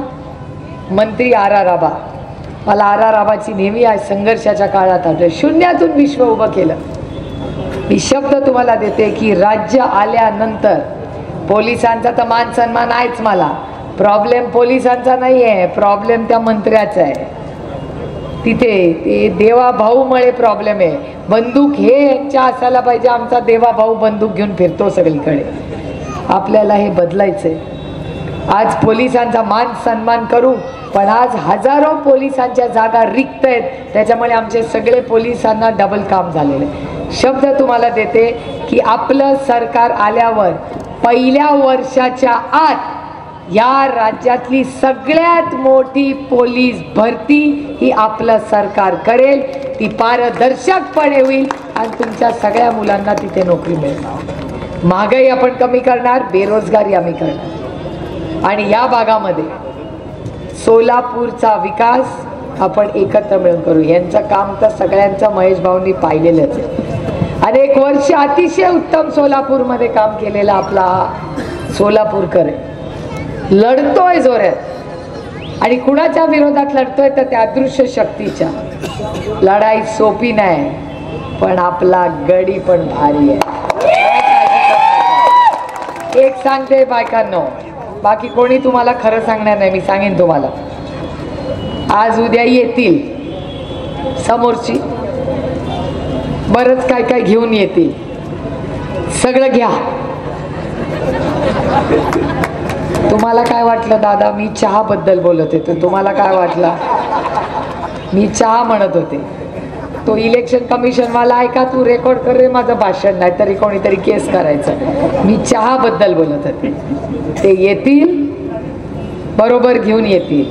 मंत्री RR आबा. मला RR आबाची नेहमी आज संघर्षाच्या काळात आठवते. शून्यातून विश्व उभं केलं. मी शब्द तुम्हाला देते की राज्य आल्यानंतर पोलिसांचा तर मान सन्मान आहेच. मला प्रॉब्लेम पोलिसांचा नाही आहे, प्रॉब्लेम त्या मंत्र्याचा आहे. तिथे ते देवा भाऊमुळे प्रॉब्लेम आहे. बंदूक हे यांच्या असायला पाहिजे. आमचा देवा भाऊ बंदूक घेऊन फिरतो सगळीकडे. आपल्याला हे बदलायचंय. आज पोलिसांचा मान सन्मान करू, पण आज हजारो पोलिसांच्या जागा रिक्त आहेत. त्याच्यामुळे आमचे सगळे पोलिसांना डबल काम झालेलं आहे. शब्द तुम्हाला देते की आपलं सरकार आल्यावर पहिल्या वर्षाच्या आत या राज्यातली सगळ्यात मोठी पोलीस भरती ही आपलं सरकार करेल. ती पारदर्शकपणे होईल आणि तुमच्या सगळ्या मुलांना तिथे नोकरी मिळेल. महागाई आपण कमी करणार, बेरोजगारी आम्ही करणार आणि या भागामध्ये सोलापूरचा विकास आपण एकत्र मिळून करू. यांचं काम तर सगळ्यांचं महेश भाऊंनी पाहिलेलंच आहे. अनेक वर्ष अतिशय उत्तम सोलापूरमध्ये काम केलेला आपला सोलापूरकर आहे. लढतोय जोरात आणि कुणाच्या विरोधात लढतोय तर त्या अदृश्य शक्तीच्या. लढाई सोपी नाही पण आपला गडी पण भारी आहे. एक सांगते बायकांनो, बाकी कोणी तुम्हाला खरं सांगणार नाही, मी सांगेन तुम्हाला. आज उद्या येतील समोरची, बरंच काय काय घेऊन येतील, सगळं घ्या. तुम्हाला काय वाटलं दादा मी चहा बद्दल बोलत होते, तुम्हाला काय वाटलं मी चहा म्हणत होते? तो इलेक्शन कमिशन वाला ऐका, तू रेकॉर्ड कर रे माझं भाषण, नाही तरी कोणीतरी केस करायचं. मी चहा बद्दल बोलत होते. ते येतील, बरोबर घेऊन येतील.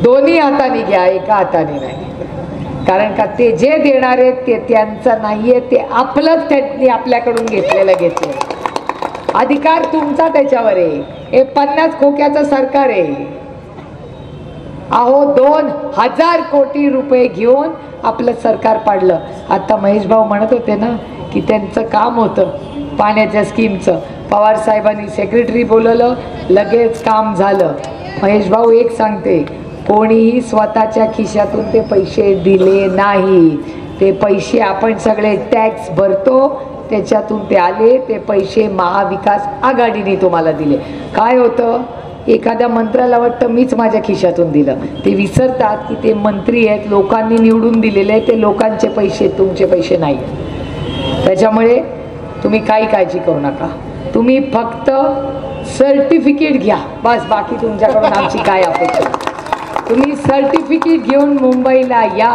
दोन्ही हाताने घ्या, एका हाताने नाही. कारण का ते जे देणार आहेत ते त्यांचं नाहीये, ते आपलंच त्यांनी आपल्याकडून घेतलेलं. अधिकार तुमचा त्याच्यावर आहे. हे 50 खोक्याचं सरकार आहे. अहो 2000 कोटी रुपये घेऊन आपलं सरकार पाडलं. आता महेश भाऊ म्हणत होते ना की त्यांचं काम होतं पाण्याच्या स्कीमचं. पवार साहेबांनी सेक्रेटरी बोलवलं, लगेच काम झालं. महेश भाऊ एक सांगते, कोणीही स्वतःच्या खिशातून ते पैसे दिले नाही. ते पैसे आपण सगळे टॅक्स भरतो, त्याच्यातून ते आले. ते पैसे महाविकास आघाडीने तुम्हाला दिले. काय होतं, एखाद्या मंत्र्याला वाटतं मीच माझ्या खिशातून दिलं. ते विसरतात की ते मंत्री आहेत, लोकांनी निवडून दिलेले, ते लोकांचे पैसे, तुमचे पैसे नाही. त्याच्यामुळे तुम्ही काही काळजी करू नका. तुम्ही फक्त सर्टिफिकेट घ्या बस, बाकी तुमच्याकडून आमची काय अपेक्षा. तुम्ही सर्टिफिकेट घेऊन मुंबईला या.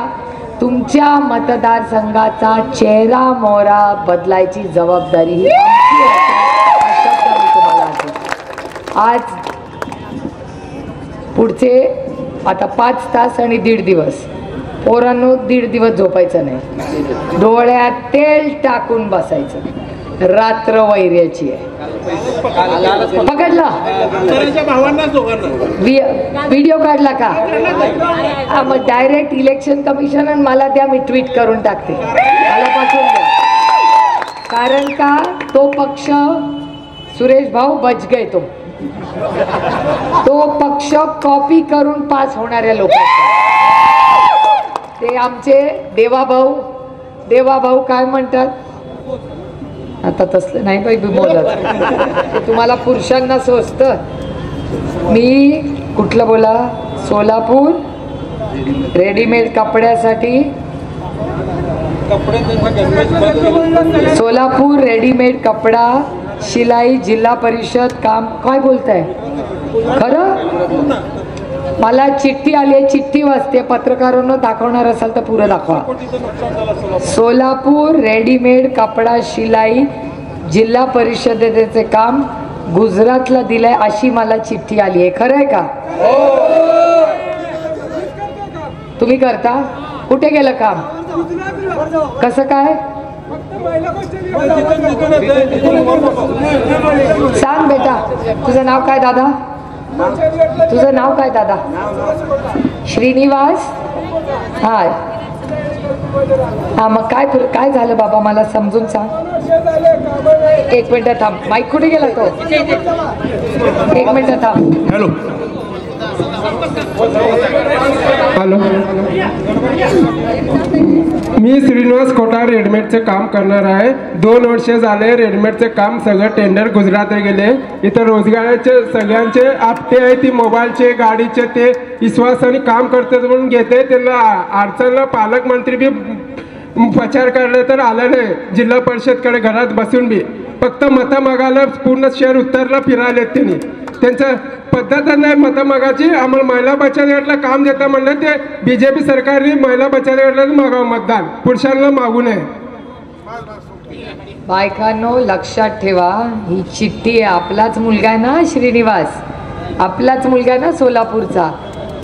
तुमच्या मतदारसंघाचा चेहरा मोहरा बदलायची जबाबदारी ही आमची आहे. शब्द मी तुम्हाला आज पुढचे आता 5 तास आणि 1.5 दिवस पोरांनो 1.5 दिवस झोपायचं नाही. डोळ्यात तेल टाकून बसायचं. रात्र वैर्याची आहे. पकडला व्हिडिओ काढला का? मग डायरेक्ट इलेक्शन कमिशन आणि मला द्या, मी ट्विट करून टाकते, मला पाठवून द्या. कारण का तो पक्ष सुरेश भाऊ बच गए. तो पक्ष कॉपी करून पास होणाऱ्या लोकांचा. ते आमचे देवाभाऊ काय म्हणतात, आता तसलं नाही बाई बोलत, तुम्हाला पुरुषांना स्वस्त. मी कुठलं बोला, सोलापूर रेडीमेड कपड्यासाठी, सोलापूर रेडीमेड कपडा शिलाई जिल्हा परिषद काम. काय बोलताय खरं? मला चिठ्ठी आली आहे, चिठ्ठी वाचते. पत्रकारांना दाखवणार असाल तर पुरं दाखवा. सोलापूर रेडीमेड कपडा शिलाई जिल्हा परिषदेचे काम गुजरातला दिलंय अशी मला चिठ्ठी आली आहे. खरं आहे का? तुम्ही करता? कुठे गेलं काम? कसं काय सांग बेटा. तुझं नाव काय दादा? तुझं नाव काय दादा? श्रीनिवास. हा हा, मग काय झालं बाबा मला समजून सांग. 1 मिनिट थांब. माईक कुठे गेला तो? 1 मिनिट थांब. हॅलो हॅलो, मी श्रीनिवास कोठार रेडीमेडचे काम करणार आहे. 2 वर्ष झाले रेडीमेडचे काम सगळं टेंडर गुजरात गेले. इथं रोजगाराचे सगळ्यांचे आपटे आहे, ती मोबाईलचे गाडीचे ते विश्वासाने काम करतात म्हणून घेते. त्यांना अडचणला पालकमंत्री बी प्रचार करले तर आलं नाही. जिल्हा परिषदकडे घरात बसून बी फक्त मतं मागायला पूर्ण शहर उत्तरला फिरायलेत. त्यांनी त्यांचं पद्धत नाही मतं मागायची. आम्हाला महिला बचत गटाला काम देता म्हणलं, ते बीजेपी सरकारने महिला बचत गटाला मागावं मतदान, पुरुषांना मागू नये. बायकांनो लक्षात ठेवा, ही चिठ्ठी आहे. आपलाच मुलगा आहे ना श्रीनिवास, आपलाच मुलगा आहे ना सोलापूरचा.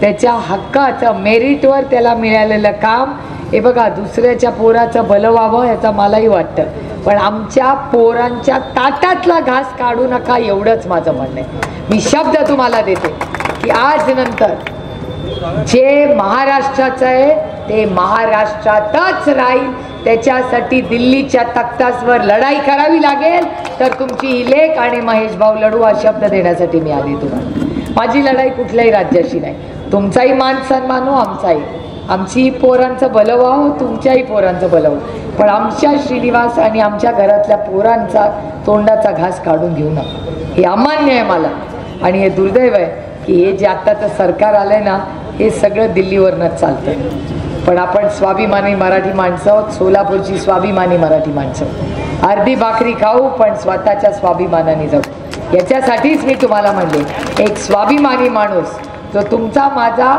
त्याच्या हक्काचं मेरिटवर त्याला मिळालेलं काम हे बघा, दुसऱ्याच्या पोराचं भलं व्हावं याचं मलाही वाटतं, पण आमच्या पोरांच्या ताटातला घास काढू नका एवढंच माझं म्हणणं आहे. मी शब्द तुम्हाला देते की आज नंतर जे महाराष्ट्राचं आहे ते महाराष्ट्रातच राहील. त्याच्यासाठी दिल्लीच्या तख्तासवर लढाई करावी लागेल, तर तुमची ही लेख आणि महेश भाऊ लढू हा शब्द देण्यासाठी मी आली तुम्हाला. माझी लढाई कुठल्याही राज्याशी नाही. तुमचाही मान सन्मान हो, आमचाही. आमची पोरांचं भलं व्हावं, तुमच्याही पोरांचं भलं व्हावं, पण आमच्या श्रीनिवास आणि आमच्या घरातल्या पोरांचा तोंडाचा घास काढून घेऊ नका. हे अमान्य आहे मला, आणि हे दुर्दैव आहे की हे जे आत्ताचं सरकार आलंय ना, हे सगळं दिल्लीवरनंच चालतं. पण आपण स्वाभिमानी मराठी माणसं आहोत, सोलापूरची स्वाभिमानी मराठी माणसं. अर्धी भाकरी खाऊ पण स्वतःच्या स्वाभिमानाने जाऊ. याच्यासाठीच मी तुम्हाला म्हणले, एक स्वाभिमानी माणूस जो तुमचा माझा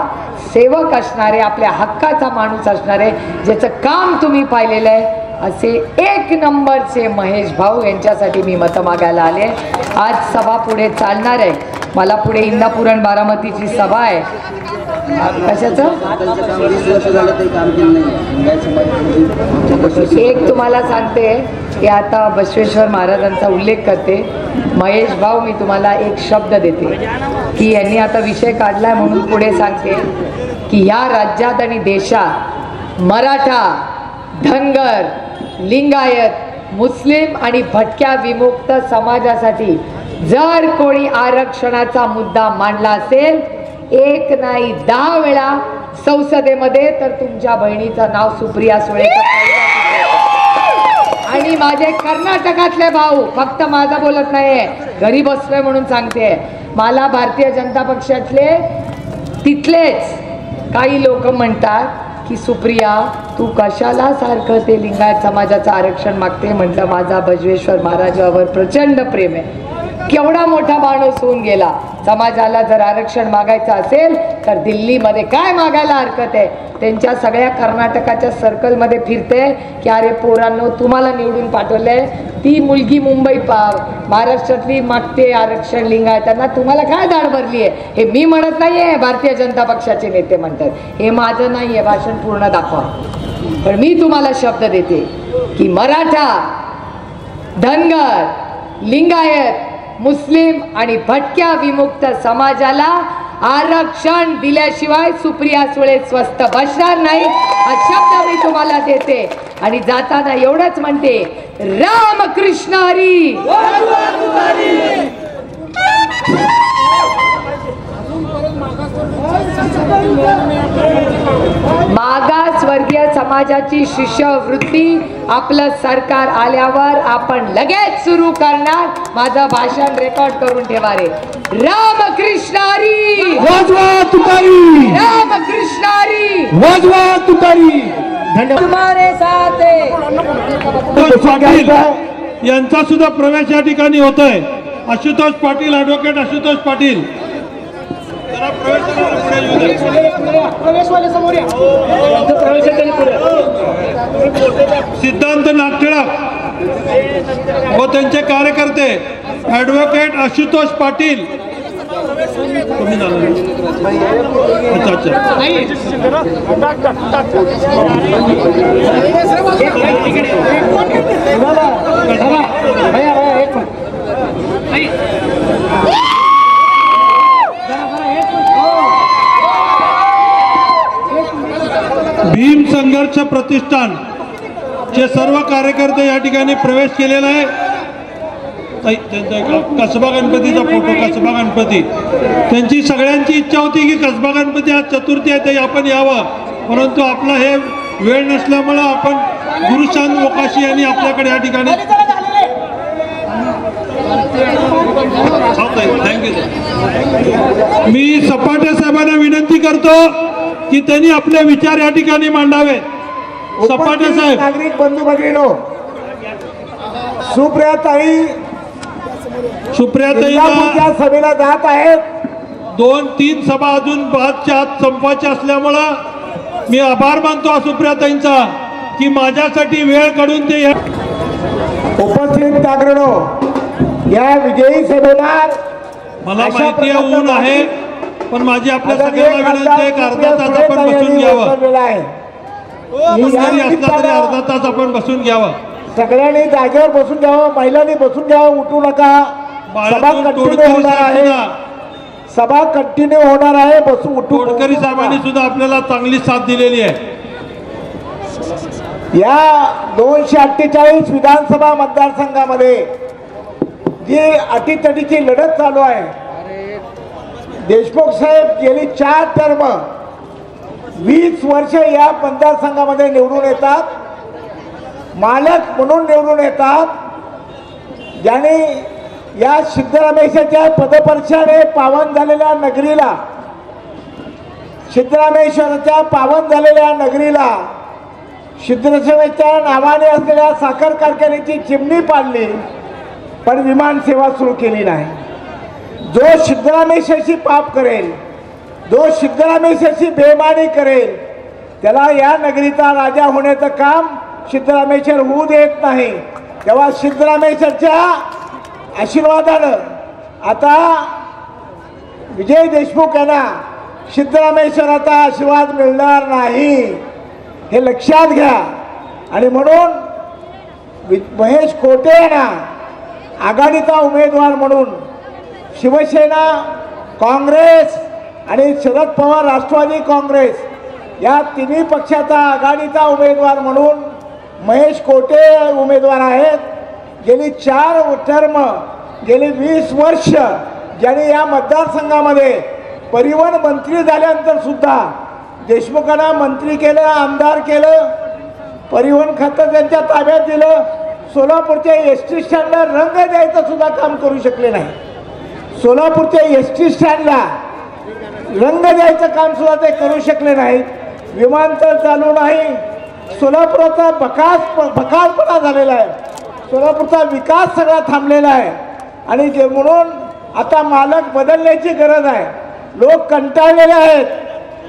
सेवक असणारे, आपल्या हक्काचा माणूस असणारे, ज्याचं काम तुम्ही पाहिलेलं आहे, असे एक नंबरचे महेश भाऊ यांच्यासाठी मी मतं मागायला आले. आज सभा पुढे चालणार आहे. मला पुढे इंदापूर आणि बारामतीची सभा आहे. कशाचं एक तुम्हाला सांगते की आता बसवेश्वर महाराजांचा उल्लेख करते. महेश भाऊ, मी तुम्हाला एक शब्द देते की यांनी आता विषय काढलाय म्हणून पुढे सांगते की ह्या राज्यात आणि देशात मराठा, धनगर, लिंगायत, मुस्लिम आणि भटक्या विमुक्त समाजासाठी जर कोणी आरक्षणाचा मुद्दा मांडला असेल, एक नाही 10 वेळा संसदेमध्ये, तर तुमच्या बहिणीचं नाव सुप्रिया सुळे. आणि माझे कर्नाटकातले भाऊ, फक्त माझा बोलत नाहीये, घरी बसलोय म्हणून सांगते, मला भारतीय जनता पक्षातले तिथलेच काही लोक म्हणतात की सुप्रिया तू कशाला सारखं ते लिंगायत समाजाचं आरक्षण मागते. म्हटलं माझा बसवेश्वर महाराजावर प्रचंड प्रेम आहे. केवढा मोठा माणूस होऊन गेला. समाजाला जर आरक्षण मागायचं असेल तर दिल्लीमध्ये काय मागायला हरकत आहे. त्यांच्या सगळ्या कर्नाटकाच्या सर्कलमध्ये फिरते की अरे पोरांनो, तुम्हाला निवडून पाठवलंय, ती मुलगी मुंबई महाराष्ट्रातली मागते आरक्षण लिंगायतांना, तुम्हाला काय दाढ भरली आहे. हे मी म्हणत नाहीये, भारतीय जनता पक्षाचे नेते म्हणतात. हे माझं नाहीये, भाषण पूर्ण दाखवा. पण मी तुम्हाला शब्द देते की मराठा, धनगर, लिंगायत, मुस्लिम आणि भटक्या विमुक्त समाजाला आरक्षण दिल्याशिवाय सुप्रिया सुळे स्वस्थ बसणार नाही, हा शब्द मी तुम्हाला देते. आणि जाताना एवढंच म्हणते, रामकृष्ण हरी. मागासवर्गीय समाजाची शिष्यवृत्ती आपलं सरकार आल्यावर आपण लगेच सुरू करणार. माझं भाषण रेकॉर्ड करून ठेवा रे. रामकृष्ण हरी. वाजवा तुतारी. रामकृष्ण हरी. वाजवा तुतारी. तुम्हारे साथ यांचा सुद्धा प्रवेश या ठिकाणी होतोय. आशुतोष पाटील, ॲडव्होकेट आशुतोष पाटील, सिद्धांत नागटिळक व त्यांचे कार्यकर्ते ॲडव्होकेट आशुतोष पाटील. तुम्ही भीम संघर्ष प्रतिष्ठान चे सर्व कार्यकर्ते या ठिकाणी प्रवेश केलेला आहे. त्यांचा कसबा गणपतीचा फोटो, कसबा गणपती, त्यांची सगळ्यांची इच्छा होती की कसबा गणपती आज चतुर्थी आहे ते आपण यावं, परंतु आपला हे वेळ नसल्यामुळं आपण गुरुशांत मोकाशी यांनी आपल्याकडे या ठिकाणी. थँक्यू. मी सपाटे साहेबांना विनंती करतो की त्यांनी आपले विचार या ठिकाणी मांडावे. सपाटे साहेब. नागरिक बंधू भगिनींनो, सुप्रियाताईला सभेला जात आहेत. 2-3 सभा अजून आजच्या आत संपवायच्या असल्यामुळं मी आभार मानतो सुप्रियाताईंचा की माझ्यासाठी वेळ काढून ते उपस्थित नागरिको, या विजयी सभेला मला माहिती आहे ऊन आहे, पण माझी आपल्या सगळ्यांना विनंती आहे, अर्धा तास आपण बसून घ्यावं. जरी असला तरी अर्धा तास आपण बसून घ्यावं. सगळ्यांनी जागेवर बसून घ्यावं, महिलांनी बसून घ्यावं, उठू नका. सभा बाळातून कंटिन्यू तोडकरी होणार आहे, साहेबांना सभा कंटिन्यू होणार आहे. बसून उठू तोडकरी साहेबांनी सुद्धा आपल्याला चांगली साथ दिलेली आहे. या 248 विधानसभा मतदारसंघामध्ये जी अटीतटीची लढत चालू आहे. देशमुख साहेब गेली 4 टर्म 20 वर्ष या मतदारसंघामध्ये निवडून येतात, मालक म्हणून निवडून येतात. ज्याने या सिद्धरामेश्वराच्या पदपर्शाने पावन झालेल्या नगरीला, सिद्धरामेश्वराच्या पावन झालेल्या नगरीला सिद्धरामेश्वराच्या नावाने असलेल्या साखर कारखान्याची चिमणी पाडली, पण विमान सेवा सुरू केली नाही. जो सिद्धरामेश्वराची पाप करेल, जो सिद्धरामेश्वराची बेईमानी करेल, त्याला या नगरीचा राजा होण्याचं काम सिद्धरामेश्वर होऊ देत नाही. तेव्हा सिद्धरामेश्वरच्या आशीर्वादानं आता विजय देशमुख यांना सिद्धरामेश्वराचा आशीर्वाद मिळणार नाही, हे लक्षात घ्या. आणि म्हणून महेश कोटे यांना आघाडीचा उमेदवार म्हणून शिवसेना, काँग्रेस आणि शरद पवार राष्ट्रवादी काँग्रेस या तिन्ही पक्षाचा आघाडीचा उमेदवार म्हणून महेश कोटे उमेदवार आहेत. गेली 4 टर्म, गेली 20 वर्ष ज्यांनी या मतदारसंघामध्ये परिवहन मंत्री झाल्यानंतर सुद्धा देशमुखांना मंत्री केलं, आमदार केलं, परिवहन खातं त्यांच्या ताब्यात दिलं. सोलापूरच्या एसटी स्टँडला रंग द्यायचं सुद्धा काम करू शकले नाही. सोलापूरच्या एसटी स्टँडला रंग द्यायचं काम सुद्धा ते करू शकले नाहीत. विमानतळ चालू नाही. सोलापुराचा बकालपणा झालेला आहे. सोलापूरचा विकास सगळा थांबलेला आहे. आणि म्हणून आता मालक बदलण्याची गरज आहे. लोक कंटाळलेले आहेत.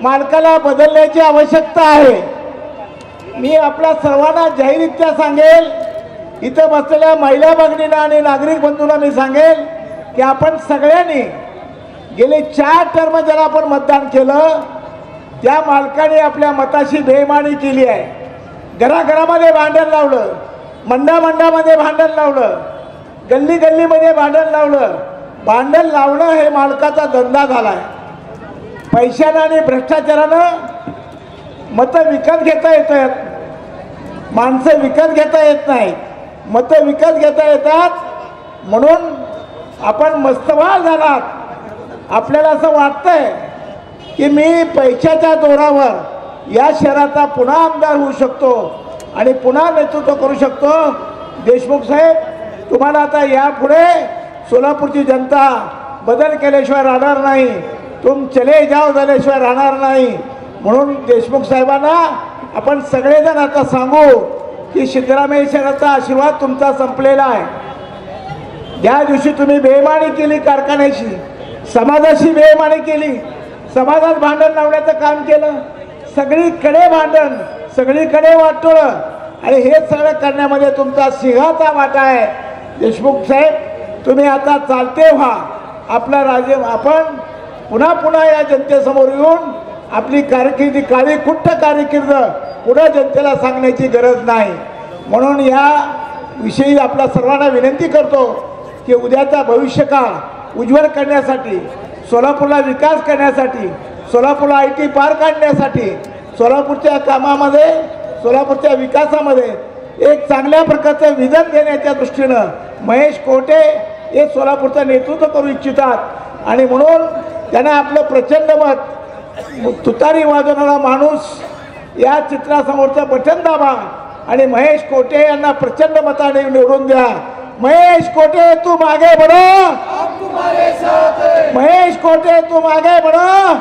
मालकाला बदलण्याची आवश्यकता आहे. मी आपल्या सर्वांना जाहीररित्या सांगेल, इथं बसलेल्या महिला भगिनींना आणि नागरिक बंधूंना मी सांगेल की आपण सगळ्यांनी गेले 4 टर्म ज्याला आपण मतदान केलं, त्या मालकाने आपल्या मताशी बेईमानी केली आहे. घराघरामध्ये भांडण लावलं, मंडामध्ये भांडण लावलं, गल्ली गल्लीमध्ये भांडण लावलं. भांडण लावणं हे मालकाचा धंदा झाला आहे. पैशानं आणि भ्रष्टाचारानं मतं विकत घेता येतात. माणसं विकत घेता येत नाही, मतं विकत घेता येतात. म्हणून आपण मस्तवाल झालात. आपल्याला असं वाटतंय की मी पैशाच्या जोरावर या शहराचा पुन्हा आमदार होऊ शकतो आणि पुन्हा नेतृत्व करू शकतो. देशमुख साहेब, तुम्हाला आता यापुढे सोलापूरची जनता बदल केल्याशिवाय राहणार नाही. तुम चले जाओ झाल्याशिवाय राहणार नाही. म्हणून देशमुख साहेबांना आपण सगळेजण आता सांगू की सिद्धरामेश्वराचा आशीर्वाद तुमचा संपलेला आहे. ज्या दिवशी तुम्ही बेईमानी केली, कारखान्याशी, समाजाशी बेईमानी केली, समाजात भांडण लावण्याचं काम केलं, सगळीकडे भांडण, सगळीकडे वाटोळं, आणि हे सगळं करण्यामध्ये तुमचा सिंहाचा वाटा आहे. देशमुख साहेब, तुम्ही आता चालते व्हा. आपला आपण पुन्हा या जनतेसमोर येऊन आपली कारकिर्दी, काळीकुट्ट कारकीर्द पुढे जनतेला सांगण्याची गरज नाही. म्हणून या विषयी आपल्या सर्वांना विनंती करतो की उद्याचा भविष्यकाळ उज्ज्वल करण्यासाठी, सोलापूरला विकास करण्यासाठी, सोलापूरला IT पार्क आणण्यासाठी, सोलापूरच्या कामामध्ये, सोलापूरच्या विकासामध्ये एक चांगल्या प्रकारचं विजन देण्याच्या दृष्टीनं महेश कोटे हे सोलापूरचं नेतृत्व करू इच्छितात. आणि म्हणून त्यांना आपलं प्रचंड मत, तुतारी वाजवणारा माणूस या चित्रासमोरचं बटन दाबा आणि महेश कोटे यांना प्रचंड मताने निवडून द्या. महेश कोटे तू मागे बढ़ो, महेश कोटे तू मागे बढ़ो.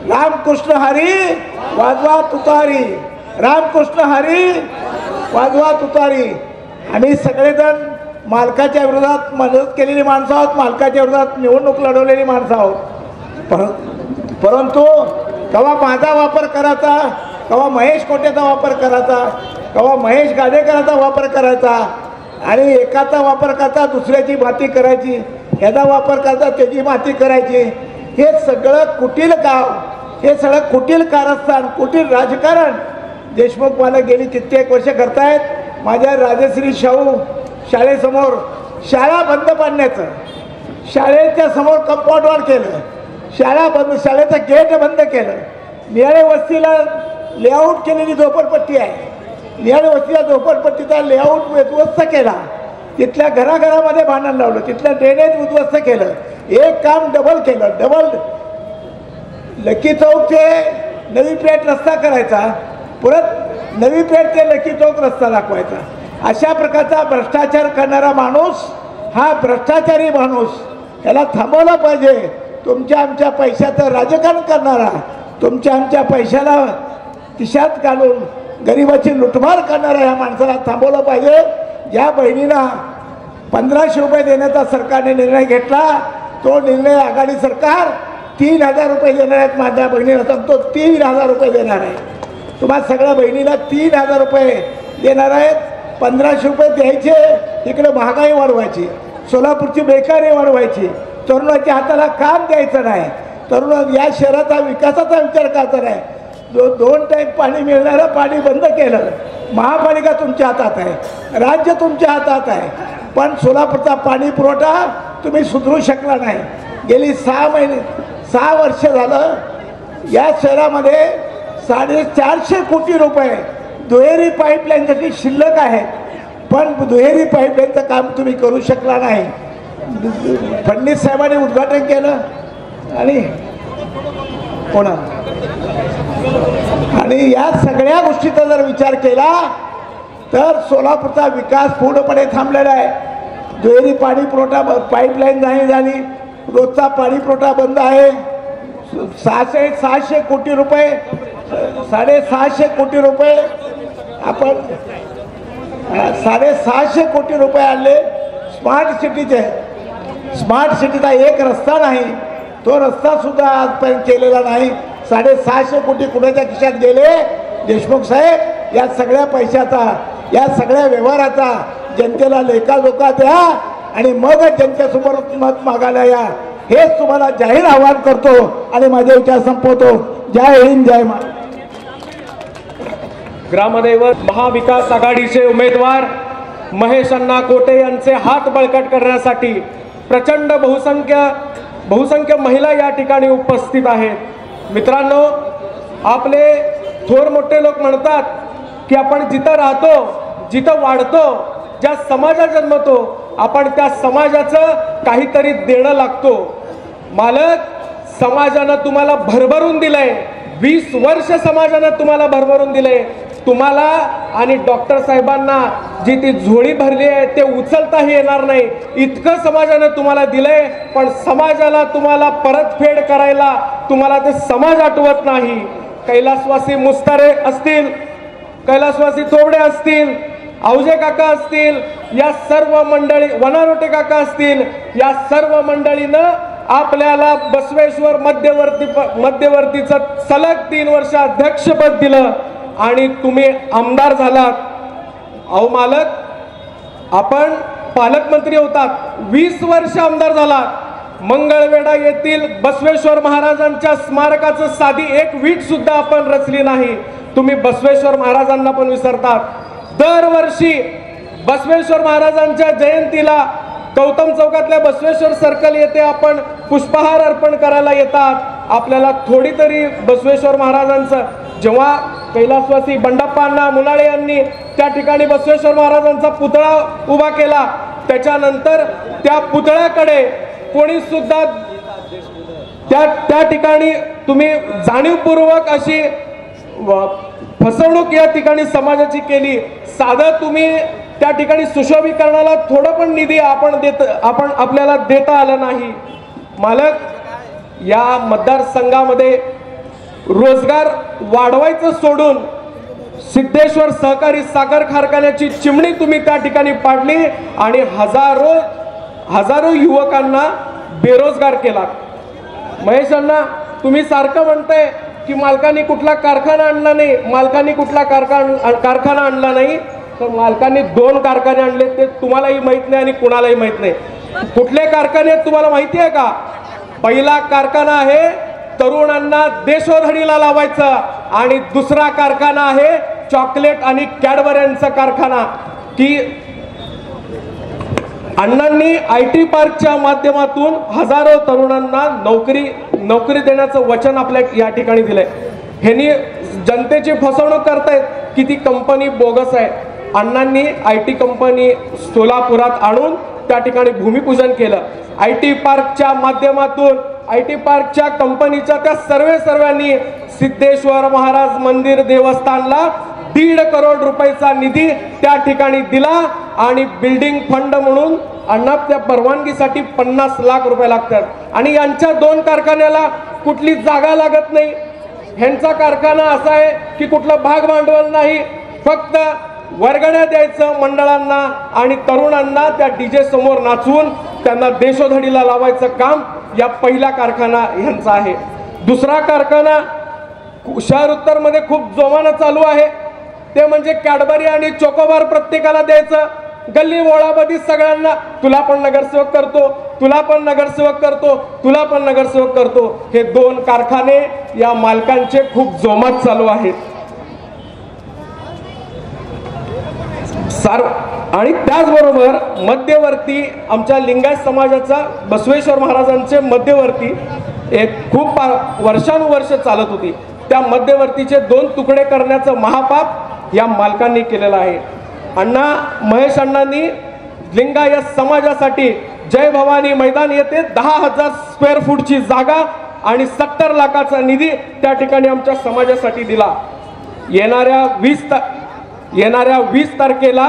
रामकृष्ण हरी वाजवा तुतारी, रामकृष्ण हरी वाजवा तुतारी. आम्ही सगळेजण मालकाच्या विरोधात मदत केलेली माणसं आहोत, मालकाच्या विरोधात निवडणूक लढवलेली माणसं आहोत. परंतु केव्हा माझा वापर करायचा, केव्हा महेश कोटेचा वापर करायचा, केव्हा महेश गाडेकरांचा वापर करायचा, आणि एकाचा वापर करता दुसऱ्याची माती करायची, ह्याचा वापर करता त्याची माती करायची. हे सगळं कुटील काम हे सगळं कुटील कारस्थान, कुटील राजकारण देशमुख मला गेली कित्येक वर्ष करतायत। माझ्या राजश्री शाहू शाळेसमोर शाळा बंद पाडण्याचं, शाळेच्या समोर कंपाऊंड वॉल केलं, शाळा बंद, शाळेचं गेट बंद केलं, नियाळे वस्तीला लेआउट केलेली झोपडपट्टी आहे, नियाळे वस्तीला झोपडपट्टीचा लेआउट उद्ध्वस्त केला, तिथल्या घराघरामध्ये भांडण लावलं, तिथलं ड्रेनेज उद्ध्वस्त केलं, एक काम डबल केलं, डबल लकी चौक ते नवी पेठ रस्ता करायचा, परत नवी पेठ ते लकी चौक रस्ता दाखवायचा। अशा प्रकारचा भ्रष्टाचार करणारा माणूस हा भ्रष्टाचारी माणूस, याला थांबवला पाहिजे। तुमच्या आमच्या पैशाचं राजकारण करणारा, तुमच्या आमच्या पैशाला खिशात घालून गरिबाची लुटमार करणारा या माणसाला थांबवलं पाहिजे। ज्या बहिणीला 1500 रुपये देण्याचा सरकारने निर्णय घेतला, तो निर्णय आघाडी सरकार 3000 रुपये देणार आहेत। माझ्या बहिणीला सांगतो 3000 रुपये देणार आहे। तुम्हाला सगळ्या बहिणीला 3000 रुपये देणार आहेत। 1500 रुपये द्यायचे, इकडे महागाई वाढवायची, सोलापूरची बेकारी वाढवायची, तरुणाच्या हाताला काम द्यायचं नाही, तरुण या शहराचा विकासाचा विचार करायचा नाही। 2 टाईम पाणी मिळणारं पाणी बंद केलं, महापालिका तुमच्या हातात आहे, राज्य तुमच्या हातात आहे, पण सोलापूरचा पाणी पुरवठा तुम्ही सुधरू शकला नाही। गेली 6 वर्ष झालं या शहरामध्ये 450 कोटी रुपये दुहेरी पाईपलाईनसाठी शिल्लक आहेत, पण दुहेरी पाईपलाईनचं काम तुम्ही करू शकला नाही। फडणवीस साहेबांनी उद्घाटन केलं आणि कोणा आणि या सगळ्या गोष्टीचा जर विचार केला तर सोलापूरचा विकास पूर्णपणे थांबलेला आहे। दुहेरी पाणी पुरवठा पाईपलाईन नाही झाली, रोजचा पाणी पुरवठा बंद आहे। 600 कोटी रुपये 650 कोटी रुपये आपण 650 कोटी रुपये आणले स्मार्ट सिटीचे। स्मार्ट सिटीचा एक रस्ता नाही, तो रस्ता सुद्धा आजपर्यंत केलेला नाही। 650 कोटी कुणाच्या खिशात गेले? देशमुख साहेब, या सगळ्या पैशाचा, या सगळ्या व्यवहाराचा जनतेला लेखाजोखा द्या आणि मग जनतेसमोर मत मागायला या, हेच तुम्हाला जाहीर आवाहन करतो आणि माझे विचार संपवतो। जय हिंद, जय महाराष्ट्र। ग्रामदैवत महाविकास आघाडीचे उमेदवार महेश अण्णा कोटे यांचे हात बळकट करण्यासाठी प्रचंड बहुसंख्य महिला या ठिकाणी उपस्थित आहेत। मित्रांनो, आपले थोर मोठे लोक म्हणतात की आपण जिथं राहतो, जिथं वाढतो, ज्या समाजात जन्मतो, आपण त्या समाजाचं काहीतरी देणं लागतो। मालक, समाजानं तुम्हाला भरभरून दिलंय, 20 वर्ष समाजानं तुम्हाला भरभरून दिलंय। तुम्हाला आणि डॉक्टर साहेबांना जी ती झोळी भरली आहे ते उचलताही येणार नाही, इतकं समाजानं तुम्हाला दिलंय, पण समाजाला तुम्हाला परतफेड करायला तुम्हाला ते समाज आठवत नाही। कैलासवासी मुस्तारे असतील, कैलासवासी थोबडे असतील, आवजे काका असतील, या सर्व मंडळी, वनारोटे काका असतील, या सर्व मंडळीनं आपल्याला बसवेश्वर मध्यवर्तीचं सलग 3 वर्ष अध्यक्षपद दिलं आणि तुम्ही आमदार झालात। अहो मालक, आपण पालकमंत्री होतात, 20 वर्ष आमदार झालात। मंगळवेढा येथील बसवेश्वर महाराजांच्या स्मारकाचं साधी एक वीट सुद्धा आपण रचली नाही, तुम्ही बसवेश्वर महाराजांना पण विसरतात। दरवर्षी बसवेश्वर महाराजांच्या जयंतीला गौतम चौकातल्या बसवेश्वर सर्कल येथे आपण पुष्पहार अर्पण करायला येतात। आपल्याला थोडी तरी बसवेश्वर महाराजांचं, जेव्हा कैलासवासी बंडप्पांना मुलाळे यांनी त्या ठिकाणी बसवेश्वर महाराजांचा पुतळा उभा केला, त्याच्यानंतर त्या पुतळ्याकडे कोणी सुद्धा त्या ठिकाणी तुम्ही जाणीवपूर्वक अशी फसवणूक या ठिकाणी समाजाची केली। साधं तुम्ही त्या ठिकाणी सुशोभीकरणाला थोडं पण निधी आपण आपल्याला देता आलं नाही। मालक, या मतदारसंघामध्ये रोजगार वाढवायचं सोडून सिद्धेश्वर सहकारी साखर कारखान्याची चिमणी तुम्ही त्या ठिकाणी पाडली आणि हजारो युवकांना बेरोजगार केला। महेश अण्णा, तुम्ही सारखं म्हणताय की मालकांनी कुठला कारखाना आणला नाही, मालकांनी कुठला कारखाना आणला नाही, तर मालकांनी 2 कारखाने आणले, ते तुम्हालाही माहित नाही आणि कुणालाही माहित नाही। कुठले कारखाने तुम्हाला माहिती आहे का? पहिला कारखाना आहे तरुणांना देशोधडीला लावायचं. आणि दुसरा कारखाना आहे चॉकलेट आणि कॅडबऱ्यांचा कारखाना, की अण्णांनी IT पार्कच्या माध्यमातून हजारो तरुणांना नोकरी देण्याचं वचन आपल्या या ठिकाणी दिलंय. ह्यांनी जनतेची फसवणूक करतायत की ती कंपनी बोगस आहे. अण्णांनी IT कंपनी सोलापुरात आणून त्या ठिकाणी भूमिपूजन केलं. IT पार्कच्या माध्यमातून IT पार्कच्या कंपनीच्या त्या सर्वांनी सिद्धेश्वर महाराज मंदिर देवस्थानला 1.5 करोड रुपयाचा निधी त्या ठिकाणी दिला. आणि बिल्डिंग फंड म्हणून अण्णा त्या परवानगीसाठी 50 लाख रुपये लागतात. आणि यांच्या 2 कारखान्याला कुठली जागा लागत नाही. ह्यांचा कारखाना असा आहे की कुठलं भाग भांडवल नाही, फक्त वर्गण्या द्यायचं मंडळांना आणि तरुणांना त्या DJ समोर नाचवून त्यांना देशोधडीला लावायचं काम या पहिला कारखाना ह्यांचा आहे. दुसरा कारखाना शहर उत्तरमध्ये खूप जोमानं चालू आहे, ते म्हणजे कॅडबरी आणि चोकोबार प्रत्येकाला द्यायचं. गल्ली ओळामध्ये सगळ्यांना तुला पण नगरसेवक करतो, तुला पण नगरसेवक करतो, तुला पण नगरसेवक करतो. हे 2 कारखाने या मालकांचे खूप जोमात चालू आहेत. आणि त्याचबरोबर मध्यवर्ती आमच्या लिंगायत समाजाचा बसवेश्वर महाराजांचे मध्यवर्ती एक खूप वर्षानुवर्ष चालत होती. त्या मध्यवर्तीचे 2 तुकडे करण्याचं महापाप या मालकांनी केलेलं आहे. महेश अण्णांनी लिंगायत समाजासाठी जय भवानी मैदान येथे 10,000 स्क्वेअर फूटची जागा आणि 70 लाखाचा निधी त्या ठिकाणी आमच्या समाजासाठी दिला. येणाऱ्या 20 तारखेला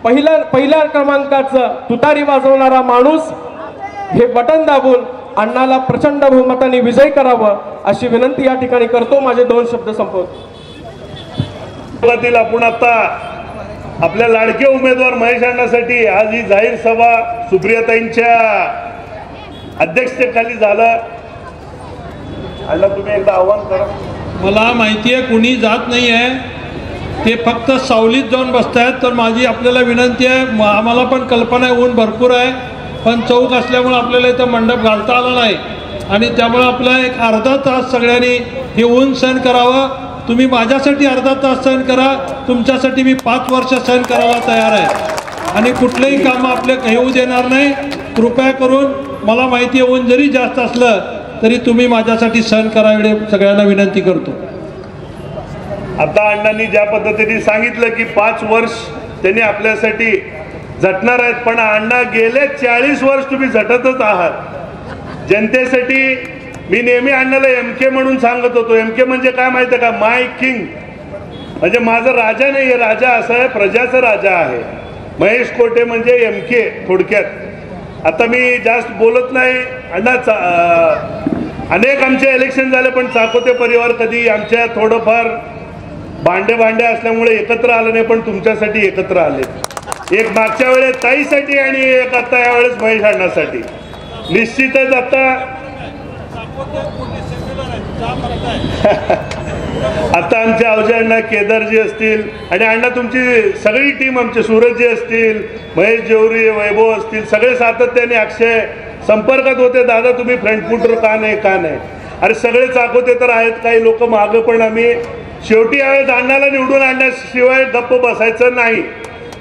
पहिल्या क्रमांकाचं तुतारी वाजवणारा माणूस हे बटन दाबून अण्णाला प्रचंड बहुमताने विजयी करावं अशी विनंती या ठिकाणी करतो. माझे 2 शब्द संपवतो. आपण आता आपल्या लाडके उमेदवार महेश अण्णांसाठी आज ही जाहीर सभा सुप्रियाताईंच्या अध्यक्षतेखाली झालं. अण्णा तुम्ही एकदा आव्हान करा. मला माहिती आहे कुणी जात नाही आहे, ते फक्त सावलीत जाऊन बसतायत. तर माझी आपल्याला विनंती आहे, आम्हाला पण कल्पना आहे ऊन भरपूर आहे, पण चौक असल्यामुळे आपल्याला इथं मंडप घालता आला नाही आणि त्यामुळे आपला एक अर्धा तास सगळ्यांनी हे ऊन सहन करावं. तुम्ही माझ्यासाठी अर्धा तास सहन करा, तुमच्यासाठी मी 5 वर्ष सहन करायला तयार आहे आणि कुठलंही काम आपले येऊ देणार नाही. कृपया करून, मला माहिती आहे ऊन जरी जास्त असलं तरी तुम्ही माझ्यासाठी सहन करावे सगळ्यांना विनंती करतो. आता अण्णांनी ज्या पद्धतीने सांगितलं की 5 वर्ष त्यांनी आपल्यासाठी झटणार आहेत, पण अण्णा गेले 40 वर्ष तुम्ही झटतच आहात जनतेसाठी. मी नेहमी अण्णाला MK म्हणून सांगत होतो. MK म्हणजे काय माहिती आहे का? माय किंग, म्हणजे माझं राजा नाही आहे, राजा असं आहे, प्रजाचा राजा आहे. महेश कोटे म्हणजे MK थोडक्यात. आता मी जास्त बोलत नाही. अण्णा अनेक आमचे इलेक्शन झाले, पण चाकोते परिवार कधी आमच्या थोडंफार भांडे असल्यामुळे एकत्र आलं नाही, पण तुमच्यासाठी एकत्र आले. एक मागच्या वेळेस ताईसाठी आणि एक आता यावेळेस महेश अण्णांसाठी. निश्चितच आता आमचे अवजय अण्णा, केदारजी असतील आणि अण्णा तुमची सगळी टीम, आमचे सूरजजी असतील, महेश जेवरी, वैभव असतील, सगळे सातत्याने अक्षय संपर्कात होते. दादा तुम्ही फ्रंट फुटर का नाही. अरे सगळे चाकोते तर आहेत, काही लोक मागं, पण आम्ही शेवटी यावेळेस अण्णाला निवडून आणण्याशिवाय गप्प बसायचं नाही.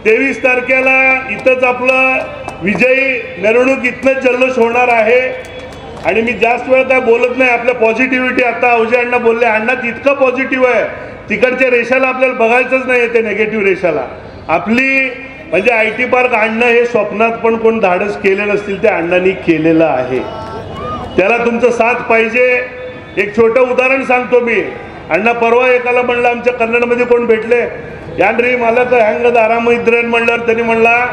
23 तारखेला इथंच आपलं विजयी मिरवणूक, इथनंच जल्लोष होणार आहे. आणि मी जास्त वेळ काय बोलत नाही. आपल्या पॉझिटिव्हिटी, आता अवजय अण्णा बोलले, अण्णा तितकं पॉझिटिव्ह आहे, तिकडच्या रेषाला आपल्याला बघायचंच नाही ते निगेटिव्ह रेषाला. आपली म्हणजे IT पार्क आणणं हे स्वप्नात पण कोण धाडस केले नसतील, ते अण्णांनी केलेलं आहे. त्याला तुमचं साथ पाहिजे. एक छोटं उदाहरण सांगतो मी. अण्णा परवा एकाला म्हणलं, आमच्या कन्नडमध्ये कोण भेटले, यानरी मालक हँग आराम इद्रेन म्हणल्यावर त्यांनी म्हणला,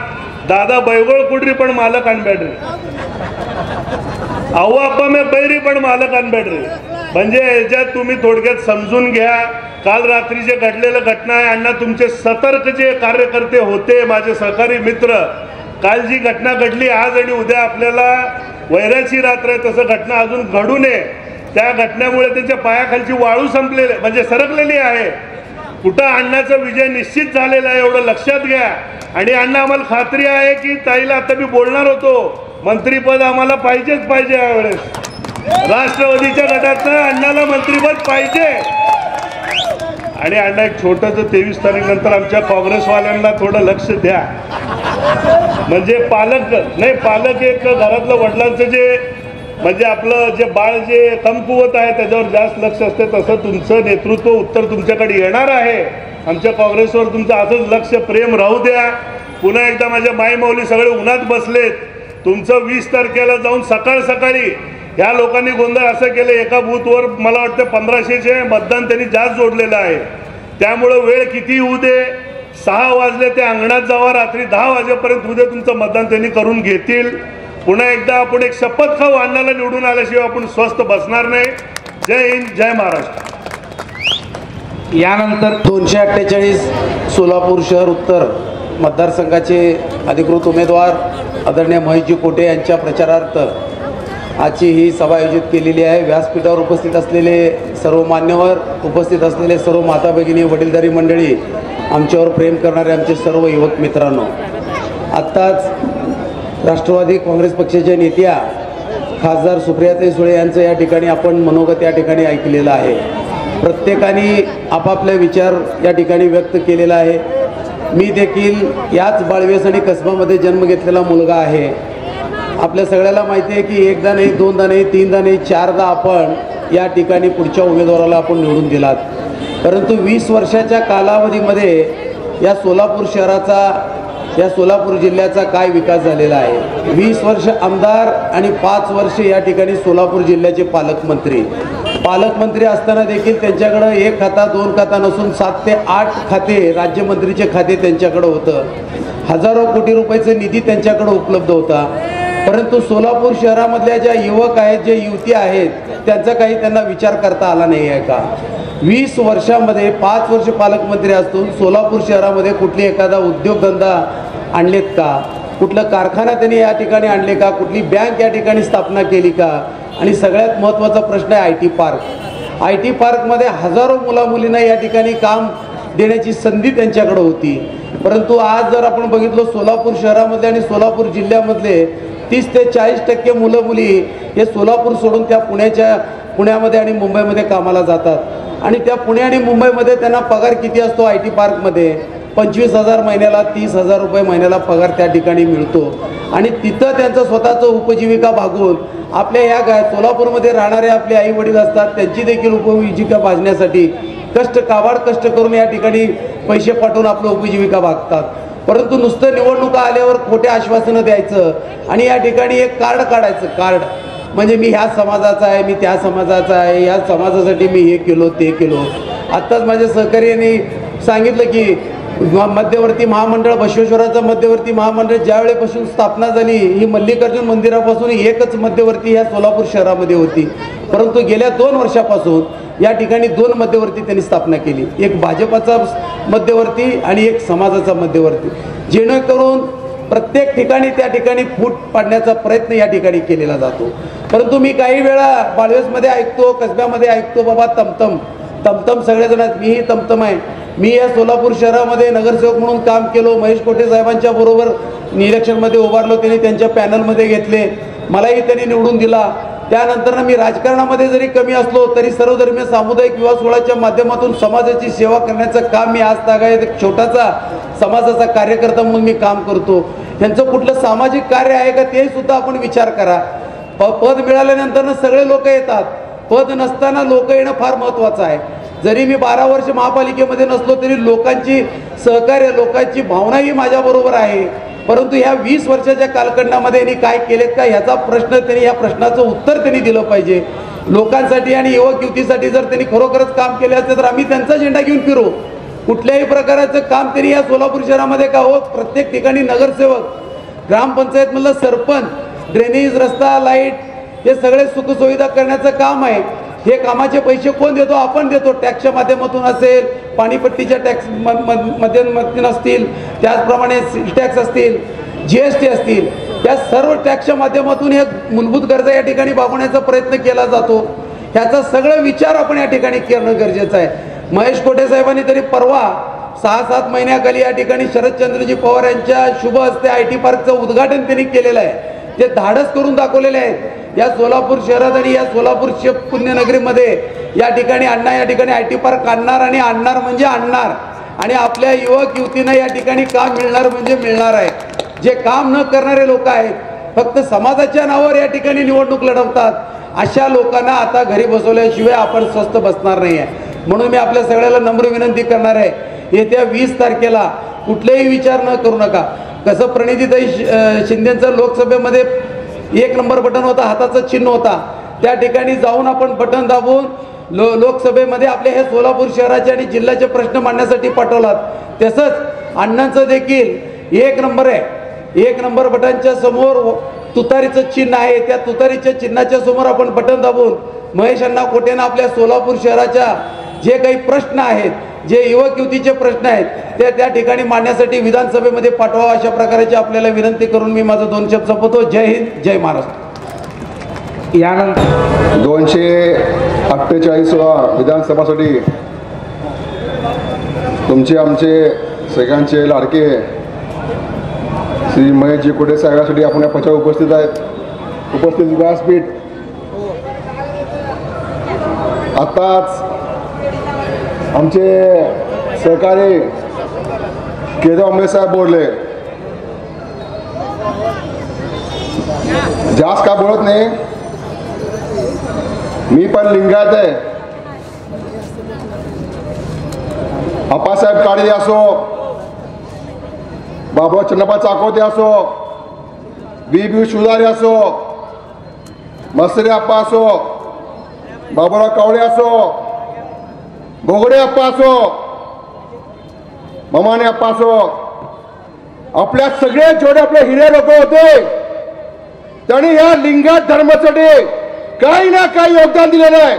दादा बैगोळ कुड्री पण मालक अनबॅड्री, अव्वा अप्पा मे बैरी पण मालक अनबॅड्री. म्हणजे याच्यात तुम्ही थोडक्यात समजून घ्या. काल रात्री जे घडलेलं घटना आहे, अण्णा तुमचे सतर्क जे कार्यकर्ते होते, माझे सहकारी मित्र, काल जी घटना घडली, आज आणि उद्या आपल्याला वैराची रात्र आहे, तसं घटना अजून घडू नये. त्या घटनेमुळे त्यांच्या पायाखालची वाळू संपलेली म्हणजे सरकलेली आहे. कुठं अण्णाचा विजय निश्चित झालेला आहे एवढं लक्षात घ्या. आणि अण्णा आम्हाला खात्री आहे की ताईला आता मी बोलणार होतो, मंत्रीपद आम्हाला पाहिजेच पाहिजे यावेळेस. राष्ट्रवादीच्या गटातनं अण्णाला मंत्रिपद पाहिजे. आणि अण्णा एक छोटंसं 23 तारीखनंतर आमच्या काँग्रेसवाल्यांना थोडं लक्ष द्या. म्हणजे पालक एक घरातलं वडिलांचं जे म्हणजे आपलं जे बाळ जे कमकुवत आहे त्याच्यावर जास्त लक्ष असते, तसं तुमचं नेतृत्व उत्तर तुमच्याकडे येणार आहे. आमच्या काँग्रेसवर तुमचं असंच लक्ष प्रेम राहू द्या. पुन्हा एकदा माझ्या माईमाऊली सगळे उन्हात बसलेत. तुमचं 20 तारखेला जाऊन सकाळी ह्या लोकांनी गोंधळ असं केलं, एका बूथवर मला वाटतं 1500चे मतदान त्यांनी जास्त जोडलेलं आहे. त्यामुळं वेळ किती होऊ दे, 6 वाजले ते अंगणात जावा, रात्री 10 वाजेपर्यंत होऊ दे, तुमचं मतदान त्यांनी करून घेतील. पुन्हा एकदा आपण एक शपथ खाऊ, अण्णाला निवडून आल्याशिवाय आपण स्वस्थ बसणार नाही. जय हिंद, जय महाराष्ट्र. यानंतर 248 सोलापूर शहर उत्तर मतदारसंघाचे अधिकृत उमेदवार आदरणीय महेशजी कोटे यांच्या प्रचारार्थ आजची ही सभा आयोजित केलेली आहे. व्यासपीठावर उपस्थित असलेले सर्व मान्यवर, उपस्थित असलेले सर्व माता भगिनी, वडीलधारी मंडळी, आमच्यावर प्रेम करणारे आमचे सर्व युवक मित्रांनो, आत्ताच राष्ट्रवादी काँग्रेस पक्षाच्या नेत्या खासदार सुप्रियाताई सुळे यांचं या ठिकाणी आपण मनोगत या ठिकाणी ऐकलेलं आहे. प्रत्येकाने आपापले विचार या ठिकाणी व्यक्त केलेला आहे. मी देखील याच बाळवेसणी कसबामध्ये जन्म घेतलेला मुलगा आहे. आपल्या सगळ्याला माहिती आहे की एकदा नाही, दोनदा नाही, तीनदा नाही, 4दा आपण या ठिकाणी पुढच्या उमेदवाराला आपण निवडून दिलात. परंतु 20 वर्षाच्या कालावधीमध्ये या सोलापूर शहराचा, या सोलापूर जिल्ह्याचा काय विकास झालेला आहे. 20 वर्ष आमदार आणि 5 वर्ष या ठिकाणी सोलापूर जिल्ह्याचे पालकमंत्री असताना देखील त्यांच्याकडं 1 खाता 2 खाता नसून 7 ते 8 खाते, राज्यमंत्रीचे खाते त्यांच्याकडं होतं. हजारो कोटी रुपयाचा निधी त्यांच्याकडं उपलब्ध होता. परंतु सोलापूर शहरामधल्या ज्या युवक आहेत, जे युवती आहेत, त्यांचा काही त्यांना विचार करता आला नाही आहे का. 20 वर्षामध्ये 5 वर्ष पालकमंत्री असून सोलापूर शहरामध्ये कुठली एखादा उद्योगधंदा आणलेत का, कुठलं कारखाना त्यांनी या ठिकाणी आणले का, कुठली बँक या ठिकाणी स्थापना केली का. आणि सगळ्यात महत्त्वाचा प्रश्न आहे IT पार्क. IT पार्कमध्ये हजारो मुलामुलींना या ठिकाणी काम देण्याची संधी त्यांच्याकडे होती. परंतु आज जर आपण बघितलं सोलापूर शहरामधले आणि सोलापूर जिल्ह्यामधले 30 ते 40% मुलं मुली हे सोलापूर सोडून त्या पुण्यामध्ये आणि मुंबईमध्ये कामाला जातात. आणि त्या पुणे आणि मुंबईमध्ये त्यांना पगार किती असतो, IT पार्कमध्ये 25,000 महिन्याला, 30,000 रुपये महिन्याला पगार त्या ठिकाणी मिळतो. आणि तिथं त्यांचं स्वतःचं उपजीविका भागवून आपल्या या सोलापूरमध्ये राहणारे आपले आई वडील असतात, त्यांची देखील उपजीविका भागण्यासाठी काबाड कष्ट करून या ठिकाणी पैसे पाठवून आपलं उपजीविका भागतात. परंतु नुसतं निवडणुका आल्यावर खोटे आश्वासनं द्यायचं आणि या ठिकाणी एक कार्ड काढायचं, कार्ड म्हणजे मी ह्या समाजाचा आहे, मी त्या समाजाचा आहे, या समाजासाठी मी हे केलो ते केलो. आत्ताच माझ्या सहकार्याने सांगितलं की मध्यवर्ती महामंडळ, बसवेश्वराचं मध्यवर्ती महामंडळ ज्यावेळेपासून स्थापना झाली, ही मल्लिकार्जुन मंदिरापासून एकच मध्यवर्ती ह्या सोलापूर शहरामध्ये होती. परंतु गेल्या 2 वर्षापासून या ठिकाणी 2 मध्यवर्ती त्यांनी स्थापना केली, एक भाजपाचा मध्यवर्ती आणि एक समाजाचा मध्यवर्ती, जेणेकरून प्रत्येक ठिकाणी त्या ठिकाणी फूट पाडण्याचा प्रयत्न या ठिकाणी केलेला जातो. परंतु मी काही वेळा बाळवेसमध्ये ऐकतो, कसब्यामध्ये ऐकतो, बाबा तमतम सगळेजण आहेत. मीही तमतम आहे. मी या सोलापूर शहरामध्ये नगरसेवक म्हणून काम केलो. महेश कोटे साहेबांच्या बरोबर इलेक्शनमध्ये उभारलो, त्यांनी त्यांच्या पॅनलमध्ये घेतले, मलाही त्यांनी निवडून दिला. त्यानंतर मी राजकारणामध्ये जरी कमी असलो तरी सर्वधर्मीय सामुदायिक विवाह सोहळ्याच्या माध्यमातून समाजाची सेवा करण्याचं काम मी आज तागायत एक छोटासा समाजाचा कार्यकर्ता म्हणून मी काम करतो. यांचं कुठलं सामाजिक कार्य आहे का ते सुद्धा आपण विचार करा. पद मिळाल्यानंतर सगळे लोक येतात, पद नसताना लोक येणं फार महत्त्वाचं आहे. जरी मी 12 वर्ष महापालिकेमध्ये नसलो तरी लोकांची सहकार्य, लोकांची भावनाही माझ्याबरोबर आहे. परंतु ह्या 20 वर्षाच्या कालखंडामध्ये यांनी काय केलेत का ह्याचा प्रश्न त्यांनी, या प्रश्नाचं उत्तर त्यांनी दिलं पाहिजे. लोकांसाठी आणि युवक युवतीसाठी जर त्यांनी खरोखरच काम केले असते तर आम्ही त्यांचा झेंडा घेऊन फिरू. कुठल्याही प्रकारचं काम त्यांनी या सोलापूर शहरामध्ये का हो, प्रत्येक ठिकाणी नगरसेवक, ग्रामपंचायतमधलं सरपंच, ड्रेनेज, रस्ता, लाईट हे सगळे सुखसुविधा करण्याचं काम आहे. हे कामाचे पैसे कोण देतो? आपण देतो. टॅक्सच्या माध्यमातून असेल, पाणीपट्टीच्या टॅक्स माध्यमातून असतील, त्याचप्रमाणे टॅक्स असतील, GST असतील, या सर्व टॅक्सच्या माध्यमातून हे मूलभूत गरजा या ठिकाणी भागवण्याचा प्रयत्न केला जातो. ह्याचा सगळं विचार आपण या ठिकाणी करणं गरजेचं आहे. महेश कोटे साहेबांनी तरी परवा 6-7 महिन्याखाली या ठिकाणी शरदचंद्रजी पवार यांच्या शुभ हस्ते IT पार्कचं उद्घाटन त्यांनी केलेलं आहे. ते धाडस करून दाखवलेले आहेत. या सोलापूर शहरात आणि या सोलापूर पुण्यनगरीमध्ये या ठिकाणी अण्णा या ठिकाणी IT पार्क आणणार आणि आणणार म्हणजे आणणार. आणि आपल्या युवक युवतींना या ठिकाणी काम मिळणार म्हणजे मिळणार आहे. जे काम न करणारे लोक आहेत, फक्त समाजाच्या नावावर या ठिकाणी निवडणूक लढवतात, अशा लोकांना आता घरी बसवल्याशिवाय आपण स्वस्थ बसणार नाही आहे. म्हणून मी आपल्या सगळ्याला नम्र विनंती करणार आहे, येत्या 20 तारखेला कुठलेही विचार न करू नका. कसं प्रणितीताई शिंदेचं लोकसभेमध्ये 1 नंबर बटन होता, हाताचं चिन्ह होता, त्या ठिकाणी जाऊन आपण बटन दाबून लोकसभेमध्ये आपले हे सोलापूर शहराचे आणि जिल्ह्याचे प्रश्न मांडण्यासाठी पाठवलात. तसंच अण्णांचं देखील 1 नंबर आहे. 1 नंबर बटनच्या समोर तुतारीचं चिन्ह आहे, त्या तुतारीच्या चिन्हाच्या समोर आपण बटन दाबून महेश अण्णा कोटेंना आपल्या सोलापूर शहराच्या जे काही प्रश्न आहेत, जे युवक युवतीचे प्रश्न आहेत, ते त्या ठिकाणी मांडण्यासाठी विधानसभेमध्ये पाठवा. अशा प्रकारची आपल्याला विनंती करून मी माझं 2 शब्द संपवतो. जय हिंद, जय महाराष्ट्र. यानंतर 248व्या विधानसभासाठी तुमचे आमचे सगळ्यांचे लाडके श्री महेशजी कोटे साहेबांसाठी आपण या पक्षावर उपस्थित आहेत. उपस्थित व्यासपीठ आताच आमचे सहकारी केदार आंबे साहेब बोलले. जास्त का बोलत नाही, मी पण लिंगायत आहे. आप्पासाहेब काळे असो, बाबा चन्नप्पा चाकोते असो, बी शिवदारे असो, मसरे अप्पा असो, बाबूराव कावळे असो, बोगडे अप्पा असो, ममाने अप्पा असो, आपल्या सगळे जेवढे आपले हिरे लोक होते त्यांनी या लिंगायत धर्मासाठी काही ना काही योगदान दिलेलं आहे.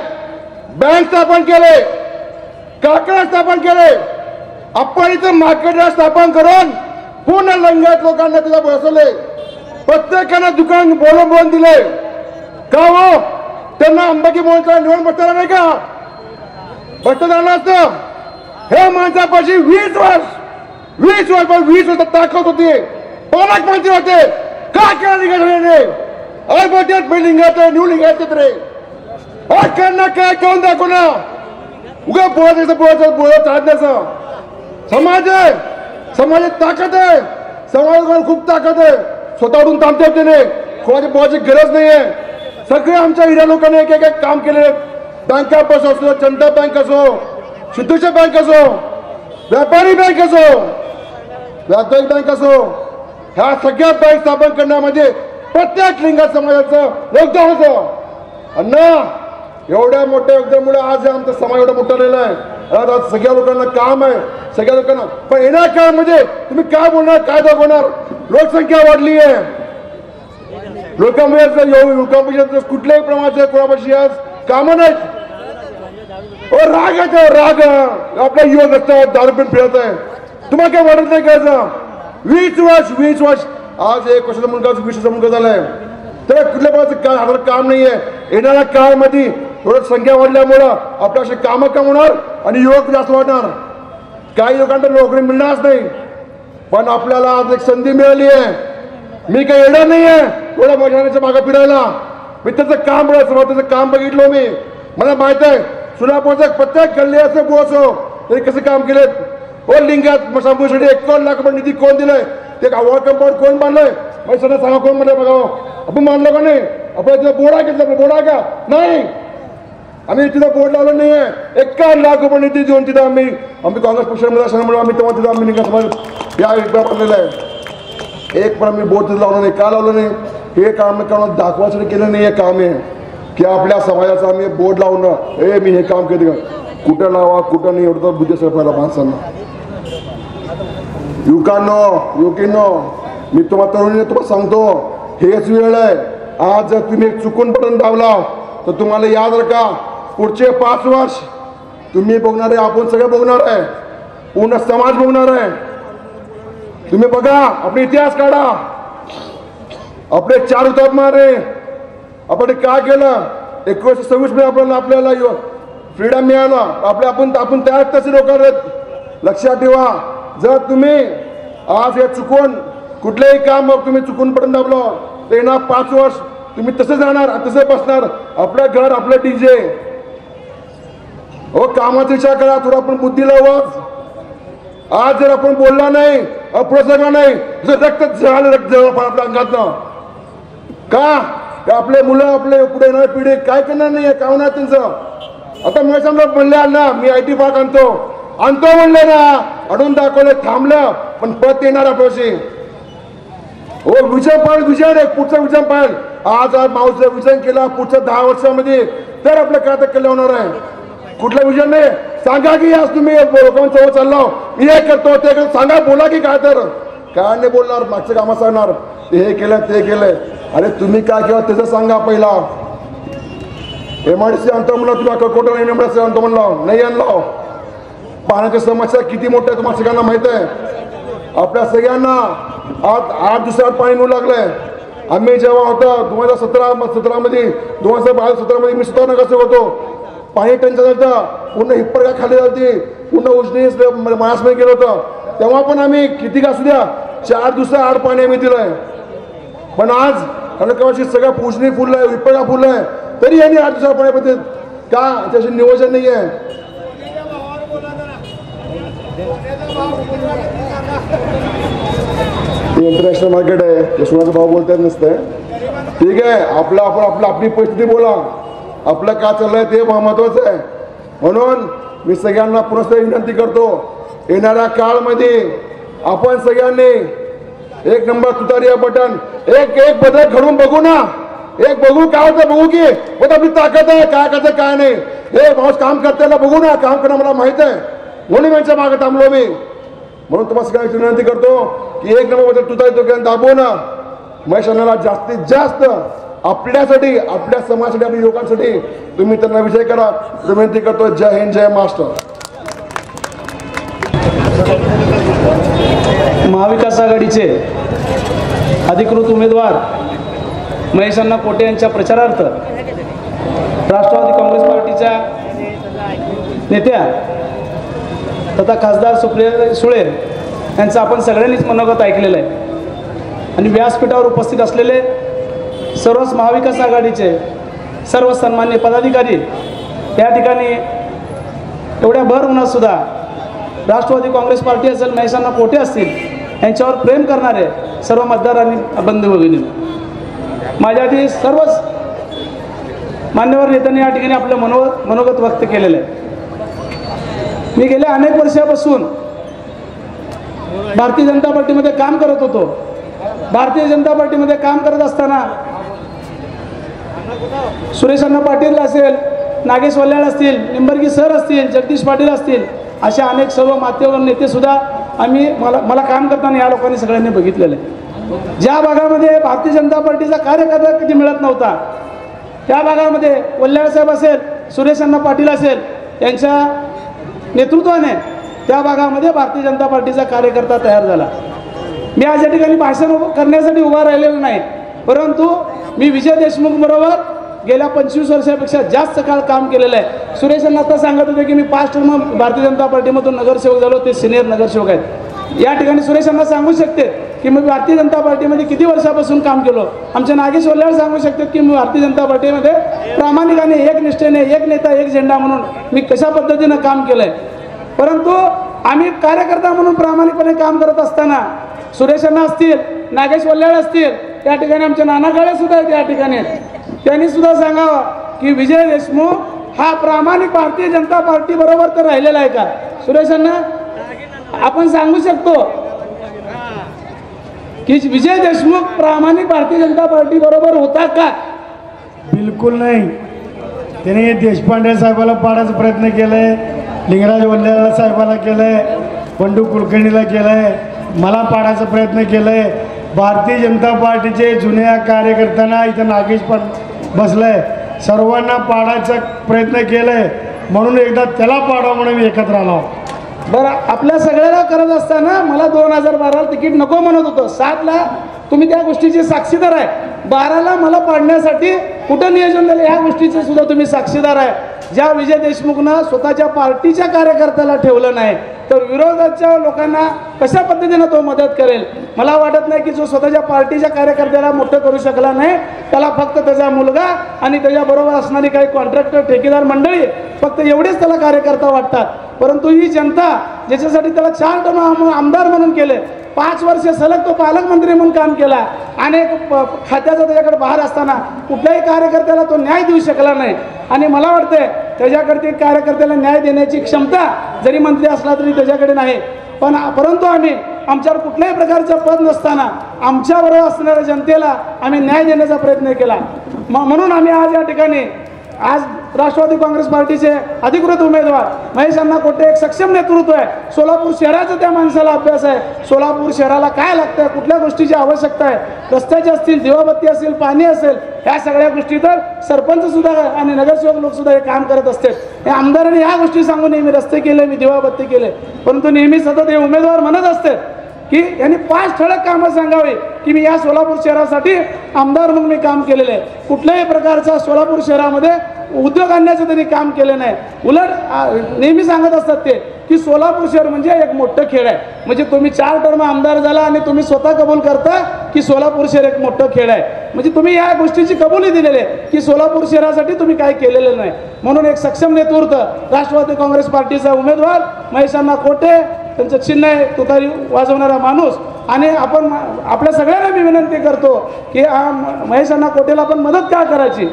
बँक स्थापन केले, कारखाना स्थापन केले, आपण इथं मार्केट स्थापन करून पूर्ण लिंगायत लोकांना तिला बसवले. प्रत्येकानं दुकान बोलून दिले. का हो, त्यांना अंबाकी मोहनचा निवडून बसताना नाही का बसता आलं असतं. हे माणसापाशी 20 वर्ष ताकद होती, पालकमंत्री होते, का केला लिंगायत लिंगायत न्यू लिंगायत रे त्यांना काय करून दाखव ना. उगा बोलत चालण्याचं समाज आहे, समाजात ताकद आहे, समाजात खूप ताकद आहे. स्वतःहून थांबते त्याने कोणाची बोलायची गरज नाही आहे. सगळे आमच्या हिऱ्या लोकांनी एक एक काम केले. बँका असो, जनता बँक असो, सिद्धूच्या बँक असो, व्यापारी बँक असो, व्यावसायिक बँक असो, ह्या सगळ्या बँक स्थापन करण्यामध्ये प्रत्येक लिंगायत समाजाचं योगदान होतं. अण्णा एवढ्या मोठ्या योगदानामुळे आज आमचा समाज एवढा मोठा झालेला आहे. आज सगळ्या लोकांना काम आहे, सगळ्या लोकांना. पण येणार काळामध्ये तुम्ही काय बोलणार, काय दाखवणार. लोकसंख्या वाढली आहे, लोकांमध्ये कुठल्याही प्रमाणात कोणापाशी आज कामं नाहीत. राग आहे, राग आपल्या युवक रस्त्यावर दारू पिऊन फिरत आहे. तुम्हाला काय वाटत नाही करायचं. 20 वर्ष आज 1 वर्षाचा मुलगा 20 वर्षाचा मुलगा झालाय. तर कुठल्या प्रकारचं काम नाहीये. येणाऱ्या काळामध्ये थोडं संख्या वाढल्यामुळं आपल्या असे कामं कम होणार आणि युवक जास्त वाढणार. काही लोकांना नोकरी मिळणारच नाही. पण आपल्याला आज एक संधी मिळाली आहे. मी काही येणार नाहीये एवढ्या मैदानाच्या मागे फिरायला. मी त्याचं काम बघायचं, त्याचं काम बघितलं मी. मला माहित आहे सोलापूरचं प्रत्येक गल्ली असं बोसो तरी कसं काम केलेत. ओ लिंगायत संपूसाठी 51 लाख रुपये निधी कोण दिलाय, ते वॉल कंपाऊंड कोण बांधलंय, सगळं सांगा कोण म्हणलंय बघा. आपण मानलं का नाही. आपण तिथं बोर्डा घेतला, बोर्डा का नाही, आम्ही तिथं बोर्ड लावलं नाहीये. 51 लाख रुपये निधी देऊन तिथं आम्ही काँग्रेस पक्षामध्ये असल्यामुळे आम्ही तेव्हा तिथं आम्ही लिंगायत या एकदा बनलेलं आहे. एक पण आम्ही बोर्ड तिथं लावलं नाही. का लावलं नाही, हे काम करून दाखवायसाठी केलं नाही. हे काम आहे की आपल्या समाजाचं आम्ही बोर्ड लावणं, मी हे काम केलं, कुठं लावा कुठं नाही एवढं बुद्धी सरकारला माणसांना. युवकांनो मी तुम्हाला तरुणीने तुम्हाला सांगतो, हेच वेळ आहे. आज जर तुम्ही चुकून बटन दाबला तर तुम्हाला याद रखा, पुढचे 5 वर्ष तुम्ही बघणार आहे, आपण सगळे बघणार आहे, पूर्ण समाज बघणार आहे. तुम्ही बघा, आपले इतिहास काढा, आपले 4 हुतात्मारे आपण काय केलं. 1926 मध्ये आपल्याला फ्रीडम मिळाला. आपण तयार तसे लोक आहेत. लक्षात ठेवा, जर तुम्ही आज हे चुकून कुठलेही काम तुम्ही चुकून बटन दाबलं तर येणार 5 वर्ष तुम्ही तसं जाणार तसं बसणार, आपलं घर आपलं डीजे. हो कामाचा विचार करा, थोडा आपण बुद्धी लावच. आज जर आपण बोलला नाही, अप्रसंग नाही, जर रक्त झालं रक्त झालं आपल्या अंगातनं का आपले मुलं आपले पुढे येणारी पिढी काय करणार नाही काय होणार त्यांचं. आता मी समजा म्हणले ना मी IT पार्क आणतो म्हणले ना, अडून दाखवले थांबलं पण पत येणार आपल्याशी. हो विजन पाहिजे, विजन आहे पुढचा विजन पाहिजे. आज माऊचं विजन केला पुढच्या 10 वर्षामध्ये तर आपलं काय तर कल्याण होणार आहे. कुठलं विजन नाही सांगा की आज तुम्ही लोकांसोबत चाललो मी हे करतो ते करतो सांगा, बोला की काय तर काय नाही बोलणार, मागचं कामं सांगणार हे केलं ते केलंय. अरे तुम्ही काय केलं त्याचं सांगा पहिला. MIDC आणतो म्हणलं, तुम्ही कोटा MIDC आणतो म्हणलं, नाही आणलं. पाण्याची समस्या किती मोठ्या तुम्हाला सगळ्यांना माहित आहे. आपल्या सगळ्यांना आज 8 दिवसात पाणी मिळू लागलंय. आम्ही जेव्हा होतं 2017 मध्ये 2017 मध्ये मी स्वतः नगरसेवक होतो, पाणी टंचाई झालं, पूर्ण हिप्परगा खाली झाली, पूर्ण उजनी मायासमध्ये गेलो होतं. तेव्हा पण आम्ही किती असू द्या 4 दिवसा आड पाणी आम्ही दिलंय. पण आज खडकावाशी सगळं पूजनी फुललंय, हिप्परगा फुललंय, तरी यांनी 8 दिवसा पाणी पद्धत का त्याचे नियोजन नाही आहे. इंटरनॅशनल मार्केट आहे, यशवंतचा भाव बोलता येत नसतंय. ठीक आहे, आपण आपली परिस्थिती बोला, आपलं काय चाललंय ते महत्वाचं आहे. म्हणून मी सगळ्यांना पुनश्च विनंती करतो, येणाऱ्या काळमध्ये आपण सगळ्यांनी 1 नंबर तुतारी बटन एक बदल घडून बघू ना, एक बघू काय होतं बघू की पण आपली ताकद आहे काय करायचं काय नाही हे माणूस काम करताना बघू ना, काम करणं मला माहित आहे म्हणून यांच्या मागे थांबलो मी. म्हणून तुम्हाला सगळ्यांची विनंती करतो की 1 नंबर बदल तुतारी तो दाबू ना. महेशांना जास्तीत जास्त आपल्यासाठी आपल्या समाजासाठी आपल्या लोकांसाठी तुम्ही त्यांना विजय करा विनंती करतो. जय हिंद, जय महाराष्ट्र. महाविकास आघाडीचे अधिकृत उमेदवार महेशांना कोटे यांच्या प्रचारार्थ राष्ट्रवादी काँग्रेस पार्टीच्या नेत्या तथा खासदार सुप्रिया सुळे यांचं आपण सगळ्यांनीच मनोगत ऐकलेलं आहे. आणि व्यासपीठावर उपस्थित असलेले सर्वच महाविकास आघाडीचे सर्व सन्मान्य पदाधिकारी या ठिकाणी एवढ्या भर उन्हात सुद्धा राष्ट्रवादी काँग्रेस पार्टी असेल, महेशांना कोटे असतील यांच्यावर प्रेम करणारे सर्व मतदार आणि बंधू भगिनी, माझ्या आधी सर्वच मान्यवर नेत्यांनी या ठिकाणी आपलं मनोगत व्यक्त केलेलं आहे. मी गेल्या अनेक वर्षापासून भारतीय जनता पार्टीमध्ये काम करत होतो. भारतीय जनता पार्टीमध्ये काम करत असताना सुरेश अण्णा पाटील असेल, नागेश वल्ल्याळ असतील, निंबर्गी सर असतील, जगदीश पाटील असतील, अशा अनेक सर्व मातेवर नेते सुद्धा मला काम करताना या लोकांनी सगळ्यांनी बघितलेलं आहे. ज्या भागामध्ये भारतीय जनता पार्टीचा कार्यकर्ता कधी मिळत नव्हता त्या भागामध्ये वल्ल्याळ साहेब असेल, सुरेश अण्णा पाटील असेल यांच्या नेतृत्वाने त्या भागामध्ये भारतीय जनता पार्टीचा कार्यकर्ता तयार झाला. मी आज या ठिकाणी भाषण करण्यासाठी उभा राहिलेलो नाही, परंतु मी विजय देशमुख बरोबर गेल्या 25 वर्षापेक्षा जास्त काळ काम केलेलं आहे. सुरेश अण्णा आता सांगत होते की मी 5 टर्म भारतीय जनता पार्टीमधून नगरसेवक झालो, ते सिनियर नगरसेवक आहेत. या ठिकाणी सुरेश अण्णा सांगू शकते की मी भारतीय जनता पार्टीमध्ये किती वर्षापासून काम केलो. आमच्या नागेश वल्ल्याळ सांगू शकतात की मी भारतीय जनता पार्टीमध्ये प्रामाणिकाने एक निष्ठेने एक नेता एक झेंडा म्हणून मी कशा पद्धतीनं काम केलं आहे. परंतु आम्ही कार्यकर्ता म्हणून प्रामाणिकपणे काम करत असताना सुरेश अण्णा असतील, नागेश वल्ल्याळ असतील, या ठिकाणी आमचे नाना काळे सुद्धा आहेत या ठिकाणी, त्यांनी सुद्धा सांगावं की विजय देशमुख हा प्रामाणिक भारतीय जनता पार्टी बरोबर तर राहिलेला आहे का. सुरेश अण्णा आपण सांगू शकतो की विजय देशमुख प्रामाणिक भारतीय जनता पार्टी बरोबर होता का. बिलकुल नाही. त्याने देशपांडे साहेबाला पाडायचा प्रयत्न केलाय, लिंगराज वल्ल्याळ साहेबाला केलंय, बंडू कुलकर्णीला केलंय, मला पाडायचा प्रयत्न केलाय. भारतीय जनता पार्टीचे जुन्या कार्यकर्त्यांना इथं नागेश पण बसलाय, सर्वांना पाडायचा प्रयत्न केलाय, म्हणून एकदा त्याला पाडवा म्हणून मी एकत्र आलो. बरं, आपल्या सगळ्याला करत असताना मला 2012 तिकीट नको म्हणत होतं. 7ला तुम्ही त्या गोष्टीचे साक्षीदार आहे. 12ला मला पाडण्यासाठी कुठं नियोजन झालं या गोष्टीचे सुद्धा तुम्ही साक्षीदार आहे. ज्या विजय देशमुखनं स्वतःच्या पार्टीच्या कार्यकर्त्याला ठेवलं नाही, तर विरोधाच्या लोकांना कशा पद्धतीनं तो मदत करेल? मला वाटत नाही की जो स्वतःच्या पार्टीच्या कार्यकर्त्याला मोठं करू शकला नाही, त्याला फक्त त्याचा मुलगा आणि त्याच्याबरोबर असणारी काही कॉन्ट्रॅक्टर ठेकेदार मंडळी फक्त एवढेच त्याला कार्यकर्ता वाटतात. परंतु ही जनता ज्याच्यासाठी त्याला 4 टर्म आमदार म्हणून केले, 5 वर्ष सलग तो पालकमंत्री म्हणून काम केला, अनेक खात्याचा त्याच्याकडे बाहेर असताना कुठल्याही कार्यकर्त्याला तो न्याय देऊ शकला नाही. आणि मला वाटतंय त्याच्याकडे कार्यकर्त्याला न्याय देण्याची क्षमता जरी मंत्री असला तरी त्याच्याकडे नाही. परंतु आम्ही आमच्यावर कुठल्याही प्रकारचं पद नसताना आमच्याबरोबर असणाऱ्या जनतेला आम्ही न्याय देण्याचा प्रयत्न केला. म्हणून आम्ही आज या ठिकाणी आज राष्ट्रवादी काँग्रेस पार्टीचे अधिकृत उमेदवार महेश अण्णा कोटे, एक सक्षम नेतृत्व आहे. सोलापूर शहराचा त्या माणसाला अभ्यास आहे. सोलापूर शहराला काय लागतं, कुठल्या गोष्टीची आवश्यकता आहे, रस्त्याचे असतील, दिवाबत्ती असेल, पाणी असेल, ह्या सगळ्या गोष्टी तर सरपंच सुद्धा आणि नगरसेवक लोक सुद्धा हे काम करत असतात. हे आमदारांनी ह्या गोष्टी सांगून मी रस्ते केले, मी दिवाबत्ती केले, परंतु नेहमी सतत हे उमेदवार म्हणत असतात की यांनी 5 ठळक कामं सांगावी की मी या सोलापूर शहरासाठी आमदार म्हणून मी काम केलेलं आहे. कुठल्याही प्रकारचा सोलापूर शहरामध्ये उद्योग आणण्याचं त्यांनी काम केलं नाही. उलट नेहमी सांगत असतात ते की सोलापूर शहर म्हणजे एक मोठं खेळ आहे. म्हणजे तुम्ही 4 टर्म आमदार झाला आणि तुम्ही स्वतः कबूल करता की सोलापूर शहर एक मोठं खेळ आहे. म्हणजे तुम्ही या गोष्टीची कबुली दिलेली आहे की सोलापूर शहरासाठी तुम्ही काय केलेलं नाही. म्हणून एक सक्षम नेतृत्व राष्ट्रवादी काँग्रेस पार्टीचा उमेदवार महेश अण्णा कोटे, त्यांचं चिन्ह आहे तुतारी वाजवणारा माणूस. आणि आपण आपल्या सगळ्यांना मी विनंती करतो की महेश अण्णा कोटेला आपण मदत का करायची,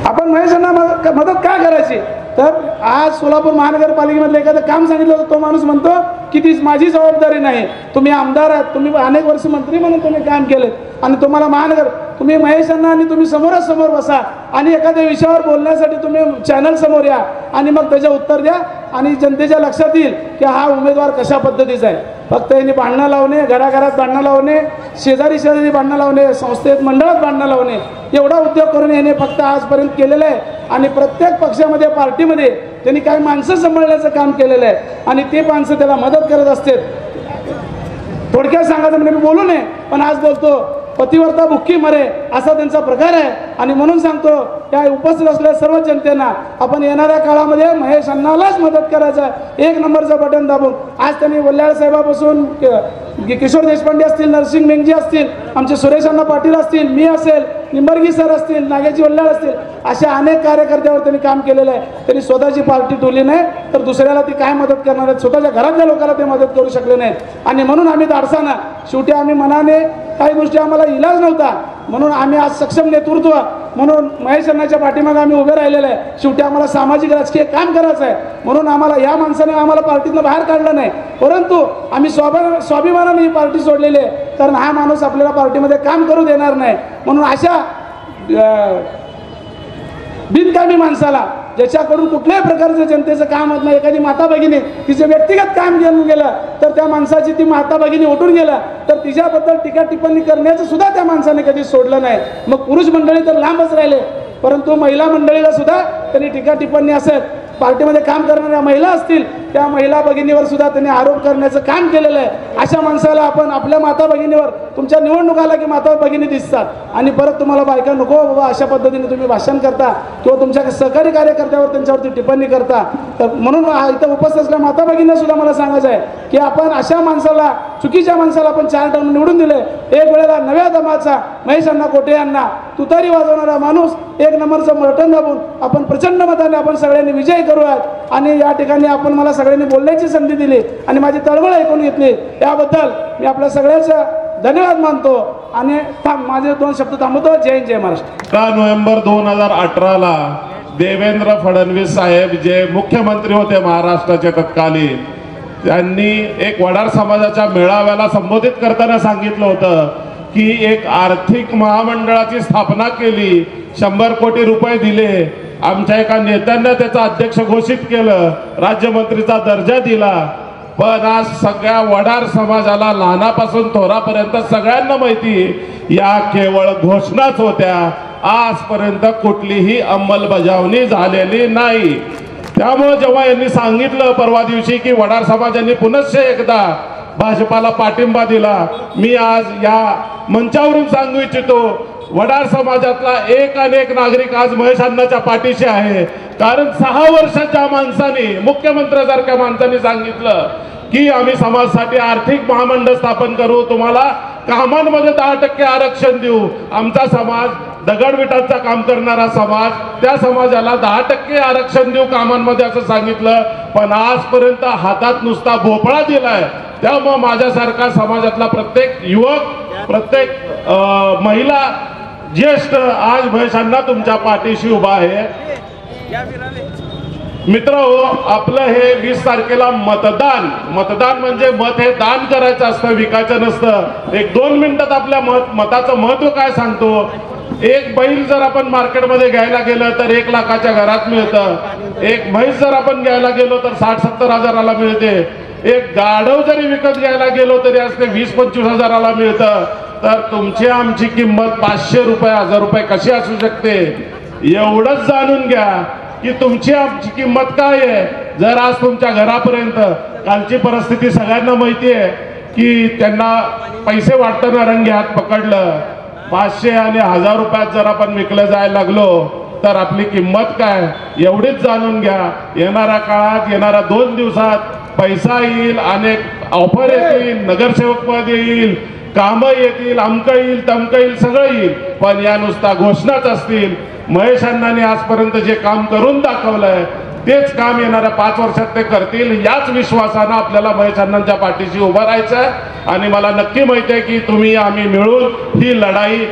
आपण महेशांना मदत का करायची? तर आज सोलापूर महानगरपालिकेमधलं एखादं काम सांगितलं तर तो माणूस म्हणतो की ती माझी जबाबदारी नाही, तुम्ही आमदार आहात, तुम्ही अनेक वर्ष मंत्री म्हणून तुम्ही काम केले आणि तुम्हाला तुम्ही महेशांना आणि तुम्ही समोरासमोर बसा आणि एखाद्या विषयावर बोलण्यासाठी तुम्ही चॅनल समोर या आणि मग त्याचं उत्तर द्या आणि जनतेच्या लक्षात येईल की हा उमेदवार कशा पद्धतीचा आहे. फक्त यांनी भांडणं लावणे, घराघरात भांडणं लावणे, शेजारी भांडणं लावणे, संस्थेत मंडळात भांडणं लावणे, एवढा उद्योग करून याने फक्त आजपर्यंत केलेलं आहे. आणि प्रत्येक पक्षामध्ये, पार्टीमध्ये त्यांनी काही माणसं सांभाळण्याचं काम केलेलं आहे आणि ते माणसं त्याला मदत करत असतात. थोडक्यात सांगायचं म्हणजे मी बोलू नये, पण आज बोलतो पतिव्रता भुक्की मरे असा त्यांचा प्रकार आहे. आणि म्हणून सांगतो त्या उपस्थित असलेल्या सर्व जनतेना आपण येणाऱ्या काळामध्ये महेश अण्णालाच मदत करायचं, 1 नंबरचं बटन दाबून. आज त्यांनी वल्ल्याळ साहेबापासून किशोर देशपांडे असतील, नरसिंग मेंगजी असतील, आमचे सुरेश अण्णा पाटील असतील, मी असेल, निंबर्गी सर असतील, नागेजी वल्ल्याळ असतील, अशा अनेक कार्यकर्त्यावर त्यांनी काम केलेलं आहे. त्यांनी स्वतःची पार्टी ठेवली नाही तर दुसऱ्याला ती काय मदत करणार आहेत? स्वतःच्या घरातल्या लोकांना ते मदत करू शकले नाहीत. आणि म्हणून आम्ही धाडसानं शेवटी आम्ही मनाने काही गोष्टी आम्हाला इलाज नव्हता म्हणून आम्ही आज सक्षम नेतृत्व म्हणून महेश अण्णाच्या पाठीमागे आम्ही उभे राहिलेले आहे. शेवटी आम्हाला सामाजिक राजकीय काम करायचं आहे म्हणून आम्हाला या माणसाने आम्हाला पार्टीतनं बाहेर काढलं नाही, परंतु आम्ही स्वाभिमानाने ही पार्टी सोडलेली आहे. कारण हा माणूस आपल्याला पार्टीमध्ये काम करू देणार नाही. म्हणून अशा बिनकामी माणसाला ज्याच्याकडून कुठल्याही प्रकारचं जनतेचं काम होत नाही, एखादी माता भगिनी तिचे व्यक्तिगत काम घेऊन गेलं तर त्या माणसाची ती माता भगिनी उठून गेलं तर तिच्याबद्दल टीका टिप्पणी करण्याचं सुद्धा त्या माणसाने कधी सोडलं नाही. मग पुरुष मंडळी तर लांबच राहिले, परंतु महिला मंडळीला सुद्धा त्यांनी टीका टिप्पणी असेल, पार्टीमध्ये काम करणाऱ्या महिला असतील त्या महिला भगिनीवर सुद्धा त्यांनी आरोप करण्याचं काम केलेलं आहे. अशा माणसाला आपण आपल्या माता भगिनीवर तुमच्या निवडणूक आला की माता भगिनी दिसतात आणि परत तुम्हाला बायका नको बाबा अशा पद्धतीने तुम्ही भाषण करता किंवा तुमच्या सहकारी कार्यकर्त्यावर त्यांच्यावरती टिप्पणी करता. तर म्हणून इथं उपस्थित असलेल्या माता भगिनींना सुद्धा मला सांगायचं आहे की आपण अशा माणसाला, चुकीच्या माणसाला आपण 4 टर्म निवडून दिले. एक वेळेला नव्या दमाचा महेश अण्णा कोटे यांना तुतारी वाजवणारा माणूस 1 नंबरचं बटन दाबून आपण प्रचंड मताने आपण सगळ्यांनी विजय करूयात. आणि या ठिकाणी आपण मला सगळ्यांनी बोलण्याची संधी दिली आणि माझी तळमळ ऐकून घेतली, याबद्दल मी आपल्या सगळ्याचा धन्यवाद मानतो आणि माझे 2 शब्द थांबवतो. जय हिंद, जय महाराष्ट्र. 11 नोव्हेंबर 2018ला देवेंद्र फडणवीस साहेब जे मुख्यमंत्री होते महाराष्ट्राचे तत्कालीन, त्यांनी एक वडार समाजाच्या मेळाव्याला संबोधित करताना सांगितलं होतं की एक आर्थिक महामंडळाची स्थापना केली, 100 कोटी रुपये दिले, आमच्या एका नेत्यांना त्याचं अध्यक्ष घोषित केलं, राज्यमंत्रीचा दर्जा दिला. पण आज सगळ्या वडार समाजाला लहानापासून थोरापर्यंत सगळ्यांना माहिती या केवळ घोषणाच होत्या, आजपर्यंत कुठलीही अंमलबजावणी झालेली नाही. त्यामुळे जेव्हा यांनी सांगितलं परवा दिवशी की वडार समाजांनी पुनश्च एकदा भाजपाला पाठिंबा दिला, मी आज या मंचावरून सांगू इच्छितो वडार समाजातला एक नागरिक आज महेश अण्णांच्या पाठीशी आहे. कारण 6 वर्षाच्या माणसाने, मुख्यमंत्र्यासारख्या माणसाने सांगितलं की आम्ही समाजासाठी आर्थिक महामंडळ स्थापन करू, तुम्हाला कामांमध्ये 10% आरक्षण देऊ. आमचा समाज दगडविटांचा काम करणारा समाज, त्या समाजाला 10% आरक्षण देऊ कामांमध्ये असं सांगितलं. पण आजपर्यंत हातात नुसता भोपळा दिलाय. त्यामुळे माझ्यासारखा समाजातला प्रत्येक युवक, प्रत्येक महिला, ज्येष्ठ आज महेश अण्णा तुमच्या पाठीशी उभा आहे. मित्र हो, आपलं हे 20 तारखेला मतदान म्हणजे मत हे दान करायचं असतं, विकायचं नसतं. 1-2 मिनिटात आपल्या मताचं महत्व काय सांगतो. एक बैल जर आपण मार्केटमध्ये घ्यायला गेलं तर 1 लाखाच्या घरात मिळतं. एक म्हैस जर आपण घ्यायला गेलो तर 60-70 हजाराला मिळते. एक गाढव जरी विकत घ्यायला गेलो तरी असते 20-25 हजाराला मिळतं. तर तुमची आमची किंमत 500 रुपये 1000 रुपये कशी असू शकते. एवढंच जाणून घ्या की तुमची आमची किंमत काय आहे. जर आज तुमच्या घरापर्यंत, कालची परिस्थिती सगळ्यांना माहिती आहे की त्यांना पैसे वाटताना रंगे हात पकडलं. 500 आणि 1000 रुपयात जर आपण विकलं जायला लागलो तर आपली किंमत काय, एवढीच जाणून घ्या. येणाऱ्या काळात, येणाऱ्या 2 दिवसात पैसा येईल, अनेक ऑफर येतील, नगरसेवक पद येईल, कामं येतील, अमकं येईल, तमकं येईल, सगळं येईल. पण या नुसता घोषणाच असतील. महेश अण्णांनी आजपर्यंत जे काम करून दाखवलंय तेच काम येणाऱ्या 5 वर्षात ते करतील. याच विश्वासानं आपल्याला महेश अण्णांच्या पाठीशी उभं राहायचं आहे. आणि मला नक्की माहिती आहे की तुम्ही आम्ही मिळून ही लढाई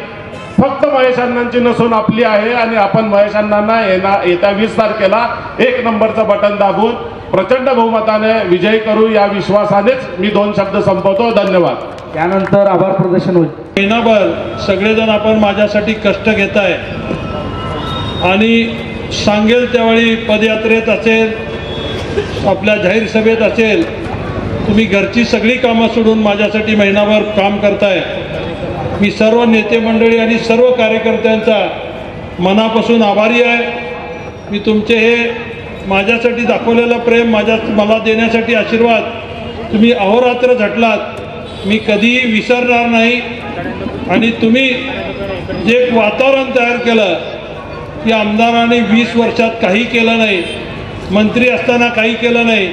फक्त महेश अण्णांची नसून आपली आहे. आणि आपण महेश अण्णांना येत्या 20 तारखेला 1 नंबरचं बटन दाबून प्रचंड बहुमताने विजयी करू, या विश्वासानेच मी 2 शब्द संपवतो. धन्यवाद. त्यानंतर आभार प्रदर्शन होईल. महिनाभर सगळेजण आपण माझ्यासाठी कष्ट घेताय आणि सांगेल त्यावेळी पदयात्रेत असेल, आपल्या जाहीर सभेत असेल, तुम्ही घरची सगळी कामं सोडून माझ्यासाठी महिनाभर काम करताय. मी सर्व नेते मंडळी आणि सर्व कार्यकर्त्यांचा मनापासून आभारी आहे. मी तुमचे हे माझ्यासाठी दाखवलेलं प्रेम, मला देण्यासाठी आशीर्वाद तुम्ही अहोरात्र झटलात, मी कधीही विसरणार नाही. आणि तुम्ही जे एक वातावरण तयार केलं की आमदारांनी 20 वर्षात काही केलं नाही, मंत्री असताना काही केलं नाही,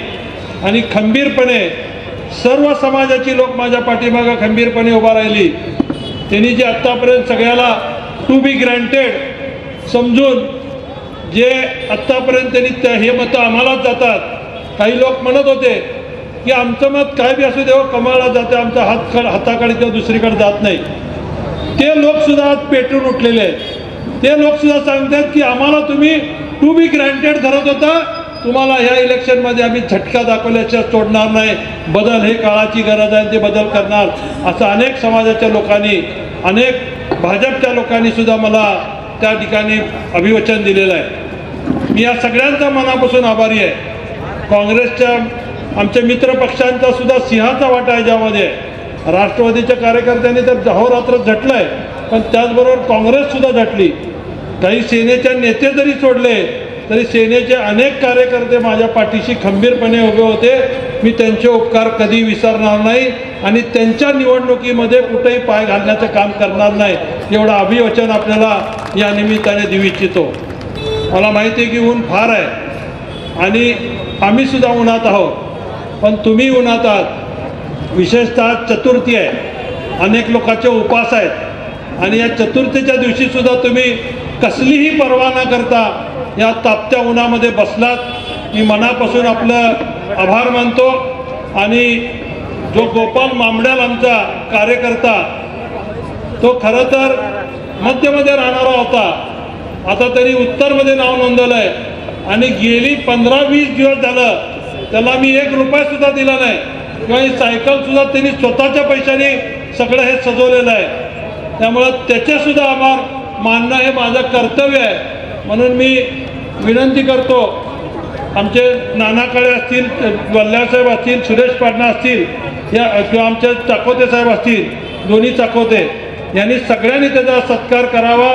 आणि खंबीरपणे सर्व समाजाची लोक माझ्या पाठीमागं खंबीरपणे उभा राहिली. त्यांनी जे आत्तापर्यंत सगळ्याला टू बी ग्रँटेड समजून जे आत्तापर्यंत त्यांनी हे मतं आम्हालाच जातात. काही लोक म्हणत होते की आमचं मत काय बी असू देव कमळला जाते, आमचा हाताकडे किंवा दुसरीकडे जात नाही. ते लोकसुद्धा आज पेटून उठलेले आहेत. ते लोकसुद्धा सांगतात की आम्हाला तुम्ही टू बी ग्रँटेड धरत होता, तुम्हाला ह्या इलेक्शनमध्ये आम्ही झटका दाखवल्याशिवाय सोडणार नाही. बदल हे काळाची गरज आहे, ते बदल करणार असं अनेक समाजाच्या लोकांनी, अनेक भाजपच्या लोकांनी सुद्धा मला त्या ठिकाणी अभिवचन दिलेलं आहे. मी या सगळ्यांचा मनापासून आभारी आहे. काँग्रेसच्या आमच्या मित्र पक्षांचा सुद्धा सिंहाचा वाटा आहे ज्यामध्ये. राष्ट्रवादीच्या कार्यकर्त्यांनी तर अहोरात्र झटलं आहे, पण त्याचबरोबर काँग्रेससुद्धा झटली. काही सेनेच्या नेते जरी सोडले तरी सेनेचे अनेक कार्यकर्ते माझ्या पाठीशी खंबीरपणे उभे होते. मी त्यांचे उपकार कधी विसरणार नाही आणि त्यांच्या निवडणुकीमध्ये कुठेही पाय घालण्याचं काम करणार नाही, एवढं अभिवचन आपल्याला या निमित्ताने देऊ इच्छितो. मला माहिती आहे की ऊन फार आहे आणि आम्हीसुद्धा उन्हात आहोत, पण तुम्ही उन्हात आहात. विशेषतः चतुर्थी आहे, अनेक लोकांचे उपास आहेत आणि या चतुर्थीच्या दिवशीसुद्धा तुम्ही कसलीही पर्वा न करता या तापत्या उन्हामध्ये बसलात. मी मनापासून आपलं आभार मानतो. आणि जो गोपाल मामड्याल आमचा कार्यकर्ता, तो खरं तर मध्यमध्ये राहणारा होता, आता त्यांनी उत्तरमध्ये नाव नोंदवलं आहे आणि गेली 15-20 दिवस झालं त्याला मी 1 रुपयासुद्धा दिला नाही किंवा ही सायकलसुद्धा त्यांनी स्वतःच्या पैशाने सगळं हे सजवलेलं आहे. त्यामुळं त्याचेसुद्धा आभार मानणं हे माझं कर्तव्य आहे. म्हणून मी विनंती करतो, आमचे नाना काळे असतील, वल्ल्यासाहेब असतील, सुरेश पाटणा असतील, या किंवा आमचे चाकोते साहेब असतील, दोन्ही चाकोते, यांनी सगळ्यांनी त्याचा सत्कार करावा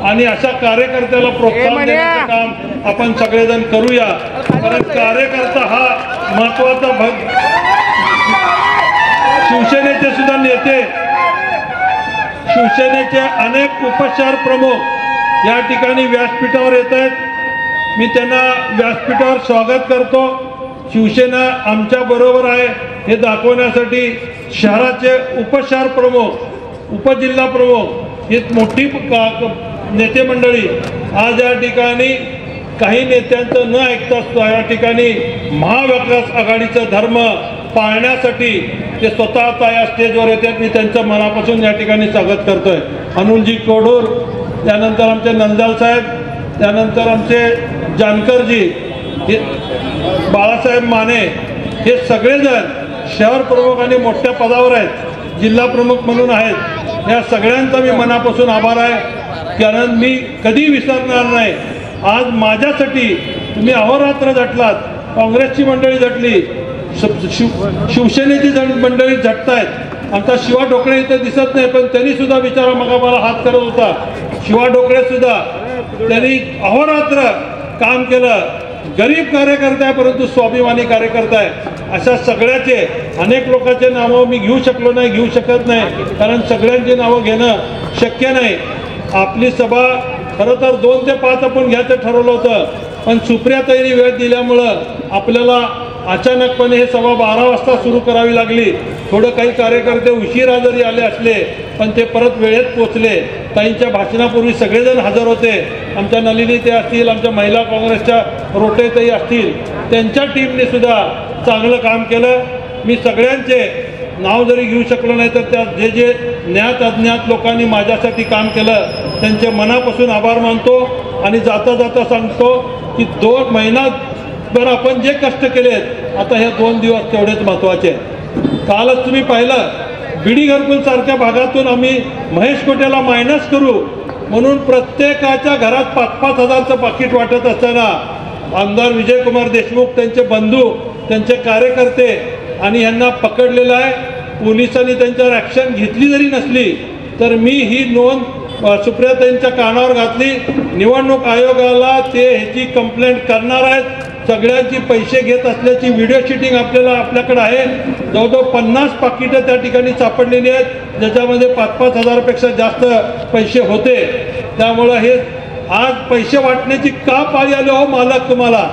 आणि अशा कार्यकर्त्याला प्रोत्साहन देण्याचं काम आपण सगळेजण करूया. कारण कार्यकर्ता हा महत्वाचा शिवसेनेचे सुद्धा नेते, शिवसेनेचे अनेक उपशहर प्रमुख या ठिकाणी व्यासपीठावर येत आहेत. मी त्यांना व्यासपीठावर स्वागत करतो. शिवसेना आमच्या बरोबर आहे हे दाखवण्यासाठी शहराचे उपशहर प्रमुख, उपजिल्हा प्रमुख ही मोठी नेते मंडळी आज या ठिकाणी काही नेत्यांचं न ऐकता या ठिकाणी महाविकास आघाडीचा धर्म पाळण्यासाठी ते स्वतः आता या स्टेजवर येतात. मी त्यांचं मनापासून या ठिकाणी स्वागत करतोय. अनुलजी कोडूर, त्यानंतर आमचे नंदाल साहेब, त्यानंतर आमचे जानकरजी, हे बाळासाहेब माने, हे सगळेजण शहर प्रमुख आणि मोठ्या पदावर आहेत, जिल्हा प्रमुख म्हणून आहेत. या सगळ्यांचा मी मनापासून आभार आहे, कारण मी कधी विसरणार नाही. आज माझ्यासाठी तुम्ही अहोरात्र झटलात, काँग्रेसची मंडळी झटली, शिवसेनेची मंडळी झटतायत. आमचा शिवा ढोकळे इथे दिसत नाही, पण त्यांनी सुद्धा विचारा मग मला हात करत होता. शिवा ढोकळे सुद्धा त्यांनी अहोरात्र काम केलं. गरीब कार्यकर्ता आहे परंतु स्वाभिमानी कार्यकर्ता आहे. अशा सगळ्याचे अनेक लोकांचे नावं मी घेऊ शकलो नाही, घेऊ शकत नाही, कारण सगळ्यांची नावं घेणं शक्य नाही. आपली सभा खरं तर 2 ते 5 आपण घ्यायचं ठरवलं होतं, पण सुप्रियाताईंनी वेळ दिल्यामुळं आपल्याला अचानकपणे हे सभा 12 वाजता सुरू करावी लागली. थोडं काही कार्यकर्ते उशिरा जरी आले असले पण ते परत वेळेत पोचले. ताईंच्या भाषणापूर्वी सगळेजण हजर होते. आमच्या नलिनी ते असतील, आमच्या महिला काँग्रेसच्या रोटेताई असतील, त्यांच्या टीमने सुद्धा चांगलं काम केलं. मी सगळ्यांचे नाव जरी घेऊ शकलो नाही तर त्या जे जे ज्ञात अज्ञात लोकांनी माझ्यासाठी काम केलं त्यांचे मनापासून आभार मानतो. आणि जाता जाता सांगतो की 2 महिनाभर आपण जे कष्ट केलेत आता हे 2 दिवस तेवढेच महत्त्वाचे आहेत. कालच तुम्ही पाहिलं बिडी घरकुल सारख्या भागातून आम्ही महेश कोट्याला मायनस करू म्हणून प्रत्येकाच्या घरात 5-5 हजारचं पाकिट वाटत असताना आमदार विजयकुमार देशमुख, त्यांचे बंधू, त्यांचे कार्यकर्ते आणि यांना पकडलेलं आहे. पोलिसांनी त्यांच्यावर ॲक्शन घेतली जरी नसली तर मी ही नोंद सुप्रियाताईंच्या कानावर घातली. निवडणूक आयोगाला ते ह्याची कंप्लेंट करणार आहेत. सगळ्यांची पैसे घेत असल्याची व्हिडिओ शूटिंग आपल्याकडे आहे. जवळजवळ 50 पाकिटं त्या ठिकाणी सापडलेली आहेत, ज्याच्यामध्ये 5-5 हजारापेक्षा जास्त पैसे होते. त्यामुळं हे आज पैसे वाटण्याची का पाळी आली हो मालक तुम्हाला?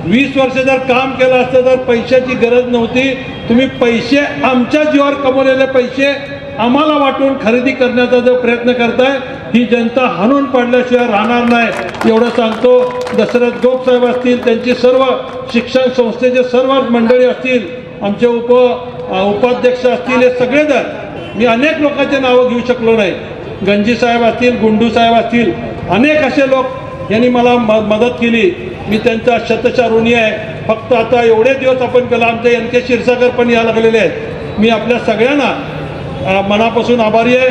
20 वर्ष जर काम केलं असतं तर पैशाची गरज नव्हती. तुम्ही पैसे आमच्या जीवावर कमवलेले पैसे आम्हाला वाटून खरेदी करण्याचा जो प्रयत्न करताय ही जनता हाणून पाडल्याशिवाय राहणार नाही एवढं सांगतो. दशरथ गोप साहेब असतील, त्यांची सर्व शिक्षण संस्थेचे सर्व मंडळी असतील, आमचे उपाध्यक्ष असतील, हे सगळेजण मी अनेक लोकांचे नावं घेऊ शकलो नाही. गंजी साहेब असतील, गुंडू साहेब असतील, अनेक असे लोक यांनी मला मदत केली. मी त्यांचा शतशः ऋणी आहे. फक्त आता एवढे दिवस आपण केलं, आमचे NK क्षीरसागर पण या लागलेले आहेत. मी आपल्या सगळ्यांना मनापासून आभारी आहे.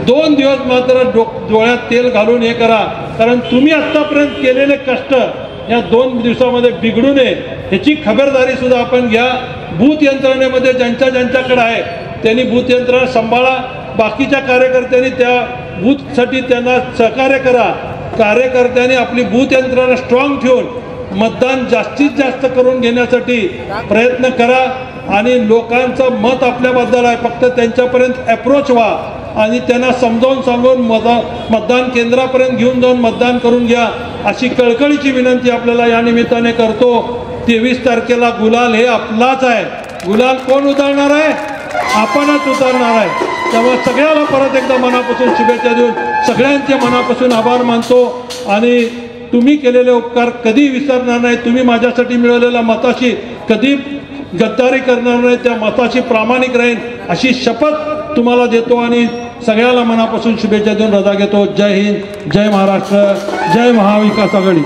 2 दिवस मात्र डोळ्यात तेल घालून हे करा, कारण तुम्ही आत्तापर्यंत केलेले कष्ट या 2 दिवसामध्ये बिघडू नये ह्याची खबरदारी सुद्धा आपण घ्या. बूथ यंत्रणेमध्ये ज्यांच्याकडे आहे त्यांनी बूथ यंत्रणा सांभाळा. बाकीच्या कार्यकर्त्यांनी त्या बूथसाठी त्यांना सहकार्य करा. कार्यकर्त्यांनी आपली बूथ यंत्रणा स्ट्रॉंग ठेवून मतदान जास्तीत जास्त करून घेण्यासाठी प्रयत्न करा. आणि लोकांचं मत आपल्याबद्दल आहे, फक्त त्यांच्यापर्यंत अप्रोच व्हा आणि त्यांना समजावून सांगून मतदान केंद्रापर्यंत घेऊन जाऊन मतदान करून घ्या अशी कळकळीची विनंती आपल्याला या निमित्ताने करतो. 23 तारखेला गुलाल हे आपलाच आहे. गुलाल कोण उधळणार आहे? आपणच उतरणार आहे. त्यामुळे सगळ्याला परत एकदा मनापासून शुभेच्छा देऊन सगळ्यांचे मनापासून आभार मानतो. आणि तुम्ही केलेले उपकार कधी विसरणार नाही. तुम्ही माझ्यासाठी मिळवलेल्या मताशी कधी गद्दारी करणार नाही, त्या मताशी प्रामाणिक राहीन अशी शपथ तुम्हाला देतो आणि सगळ्याला मनापासून शुभेच्छा देऊन रजा घेतो. जय हिंद, जय महाराष्ट्र, जय महाविकास आघाडी.